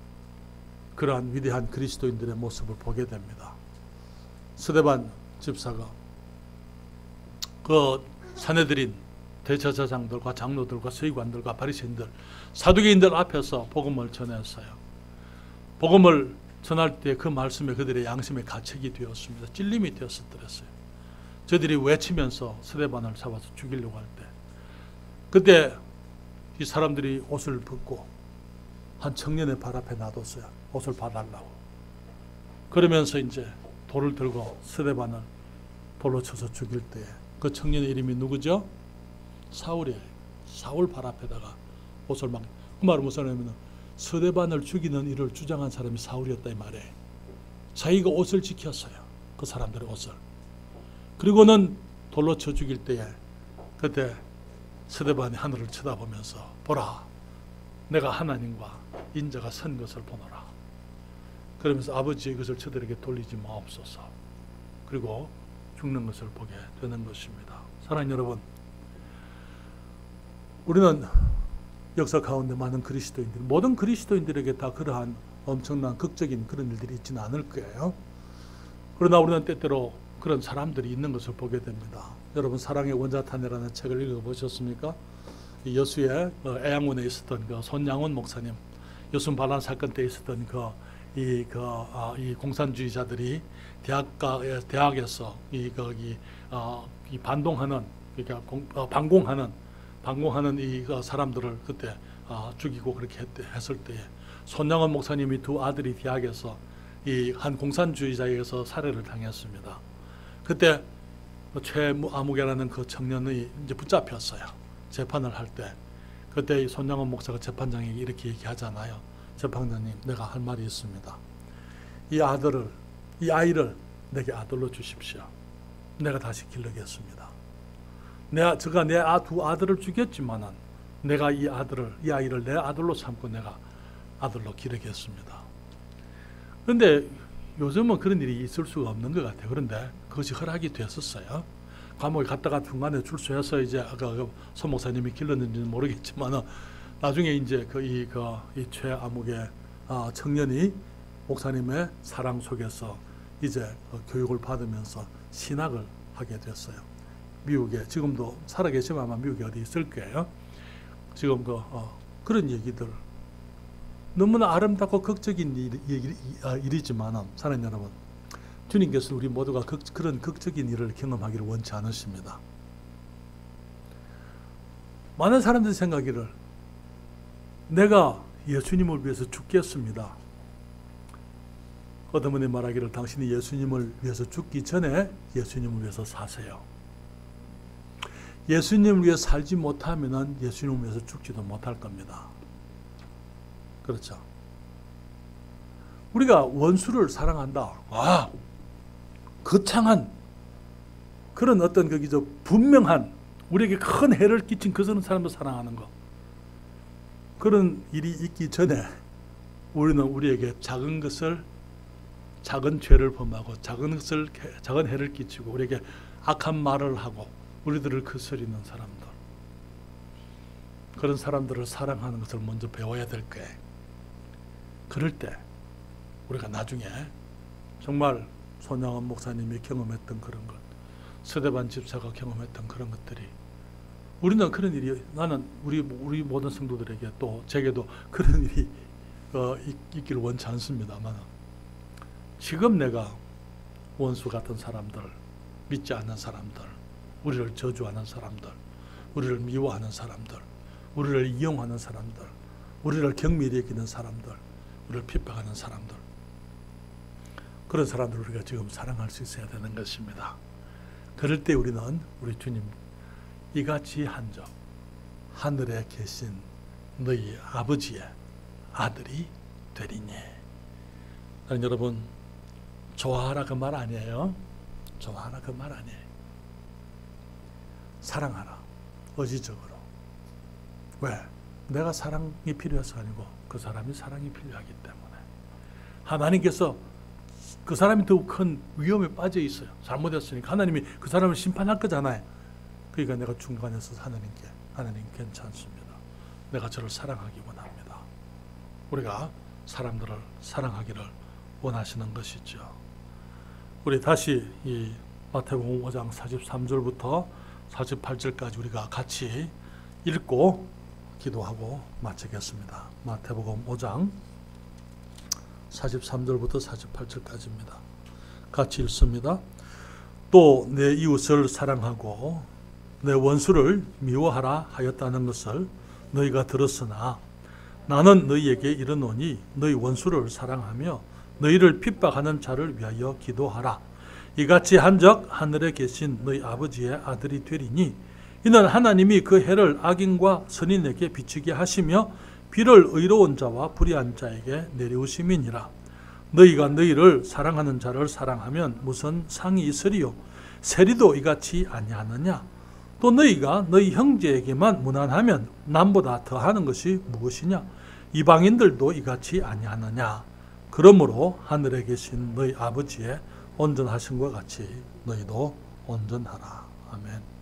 그러한 위대한 그리스도인들의 모습을 보게 됩니다. 스데반 집사가 그 산헤드린 대제사장들과 장로들과 서기관들과 바리새인들, 사두개인들 앞에서 복음을 전했어요. 복음을 전할 때 그 말씀에 그들의 양심의 가책이 되었습니다. 찔림이 되었었더랬어요. 저들이 외치면서 스데반을 잡아서 죽이려고 할 때, 그때 이 사람들이 옷을 벗고 한 청년의 발 앞에 놔뒀어요. 옷을 봐달라고. 그러면서 이제 돌을 들고 스데반을 돌로 쳐서 죽일 때에 그 청년의 이름이 누구죠? 사울이에요. 사울 발 앞에다가 옷을 막, 그 말은 무슨 말이냐면 스데반을 죽이는 일을 주장한 사람이 사울이었다 이 말이에요. 자기가 옷을 지켰어요. 그 사람들의 옷을. 그리고는 돌로 쳐 죽일 때에 그때 스데반이 하늘을 쳐다보면서 보라, 내가 하나님과 인자가 선 것을 보노라. 그러면서 아버지의 것을 저들에게 돌리지 마옵소서. 그리고 죽는 것을 보게 되는 것입니다. 사랑하는 여러분, 우리는 역사 가운데 많은 그리스도인들, 모든 그리스도인들에게 다 그러한 엄청난 극적인 그런 일들이 있지는 않을 거예요. 그러나 우리는 때때로 그런 사람들이 있는 것을 보게 됩니다. 여러분, 사랑의 원자탄이라는 책을 읽어보셨습니까? 여수의 애양원에 있었던 그 손양원 목사님, 여순 반란 사건 때 있었던 이 공산주의자들이 대학에서 이 반동하는, 그러니까 반공하는 이 사람들을 그때 죽이고 그렇게 했을 때에 손양원 목사님이 두 아들이 대학에서 이 한 공산주의자에게서 살해를 당했습니다. 그때 최아무개라는 그 청년이 이제 붙잡혔어요. 재판을 할 때. 그때 이 손양원 목사가 재판장에게 이렇게 얘기하잖아요. 재판장님, 내가 할 말이 있습니다. 이 아이를 내게 아들로 주십시오. 내가 다시 기르겠습니다. 제가 내 두 아들을 죽였지만은 내가 이 아이를 내 아들로 삼고 내가 아들로 기르겠습니다. 그런데 요즘은 그런 일이 있을 수가 없는 것 같아요. 그런데 그것이 허락이 됐었어요. 감옥에 갔다가 중간에 출소해서 이제 아까 서 목사님이 길렀는지는 모르겠지만은 나중에 이제 이 최아무개 청년이 목사님의 사랑 속에서 이제 교육을 받으면서 신학을 하게 됐어요. 미국에 지금도 살아계시면 아마 미국에 어디 있을 거예요. 지금 그런 얘기들 너무나 아름답고 극적인 일이지만 사랑하는 여러분, 주님께서 우리 모두가 그런 극적인 일을 경험하기를 원치 않으십니다. 많은 사람들이 생각하기를 내가 예수님을 위해서 죽겠습니다. 어떤 분이 말하기를 당신이 예수님을 위해서 죽기 전에 예수님을 위해서 사세요. 예수님을 위해 살지 못하면 예수님을 위해서 죽지도 못할 겁니다. 그렇죠. 우리가 원수를 사랑한다. 거창한 그런 어떤 분명한 우리에게 큰 해를 끼친 그 사람을 사랑하는 것. 그런 일이 있기 전에 우리는 우리에게 작은 죄를 범하고 작은 해를 끼치고 우리에게 악한 말을 하고 우리들을 거스리는 사람들, 그런 사람들을 사랑하는 것을 먼저 배워야 될 거예요. 그럴 때 우리가 나중에 정말 손양원 목사님이 경험했던 그런 것, 스데반 집사가 경험했던 그런 것들이, 우리는 그런 일이, 나는 우리 모든 성도들에게 또 제게도 그런 일이 있기를 원치 않습니다만, 지금 내가 원수 같은 사람들, 믿지 않는 사람들, 우리를 저주하는 사람들, 우리를 미워하는 사람들, 우리를 이용하는 사람들, 우리를 경미히 여기는 사람들, 우리를 핍박하는 사람들, 그런 사람들을 우리가 지금 사랑할 수 있어야 되는 것입니다. 그럴 때 우리는 우리 주님, 이같이 한적 하늘에 계신 너희 아버지의 아들이 되리니. 여러분, 좋아하라 그 말 아니에요. 좋아하라 그 말 아니에요. 사랑하라, 의지적으로. 왜? 내가 사랑이 필요해서 아니고 그 사람이 사랑이 필요하기 때문에. 하나님께서 그 사람이 더 큰 위험에 빠져 있어요. 잘못했으니까 하나님이 그 사람을 심판할 거잖아요. 그러니까 내가 중간에서 하나님 괜찮습니다. 내가 저를 사랑하기 원합니다. 우리가 사람들을 사랑하기를 원하시는 것이죠. 우리 다시 이 마태복음 5장 43절부터 48절까지 우리가 같이 읽고 기도하고 마치겠습니다. 마태복음 5장 43절부터 48절까지입니다. 같이 읽습니다. 또 내 이웃을 사랑하고 내 원수를 미워하라 하였다는 것을 너희가 들었으나 나는 너희에게 이르노니 너희 원수를 사랑하며 너희를 핍박하는 자를 위하여 기도하라. 이같이 한적 하늘에 계신 너희 아버지의 아들이 되리니 이는 하나님이 그 해를 악인과 선인에게 비추게 하시며 비를 의로운 자와 불의한 자에게 내리우심이니라. 너희가 너희를 사랑하는 자를 사랑하면 무슨 상이 있으리요? 세리도 이같이 아니하느냐? 또 너희가 너희 형제에게만 무난하면 남보다 더하는 것이 무엇이냐? 이방인들도 이같이 아니하느냐? 그러므로 하늘에 계신 너희 아버지의 온전하신 것 같이 너희도 온전하라. 아멘.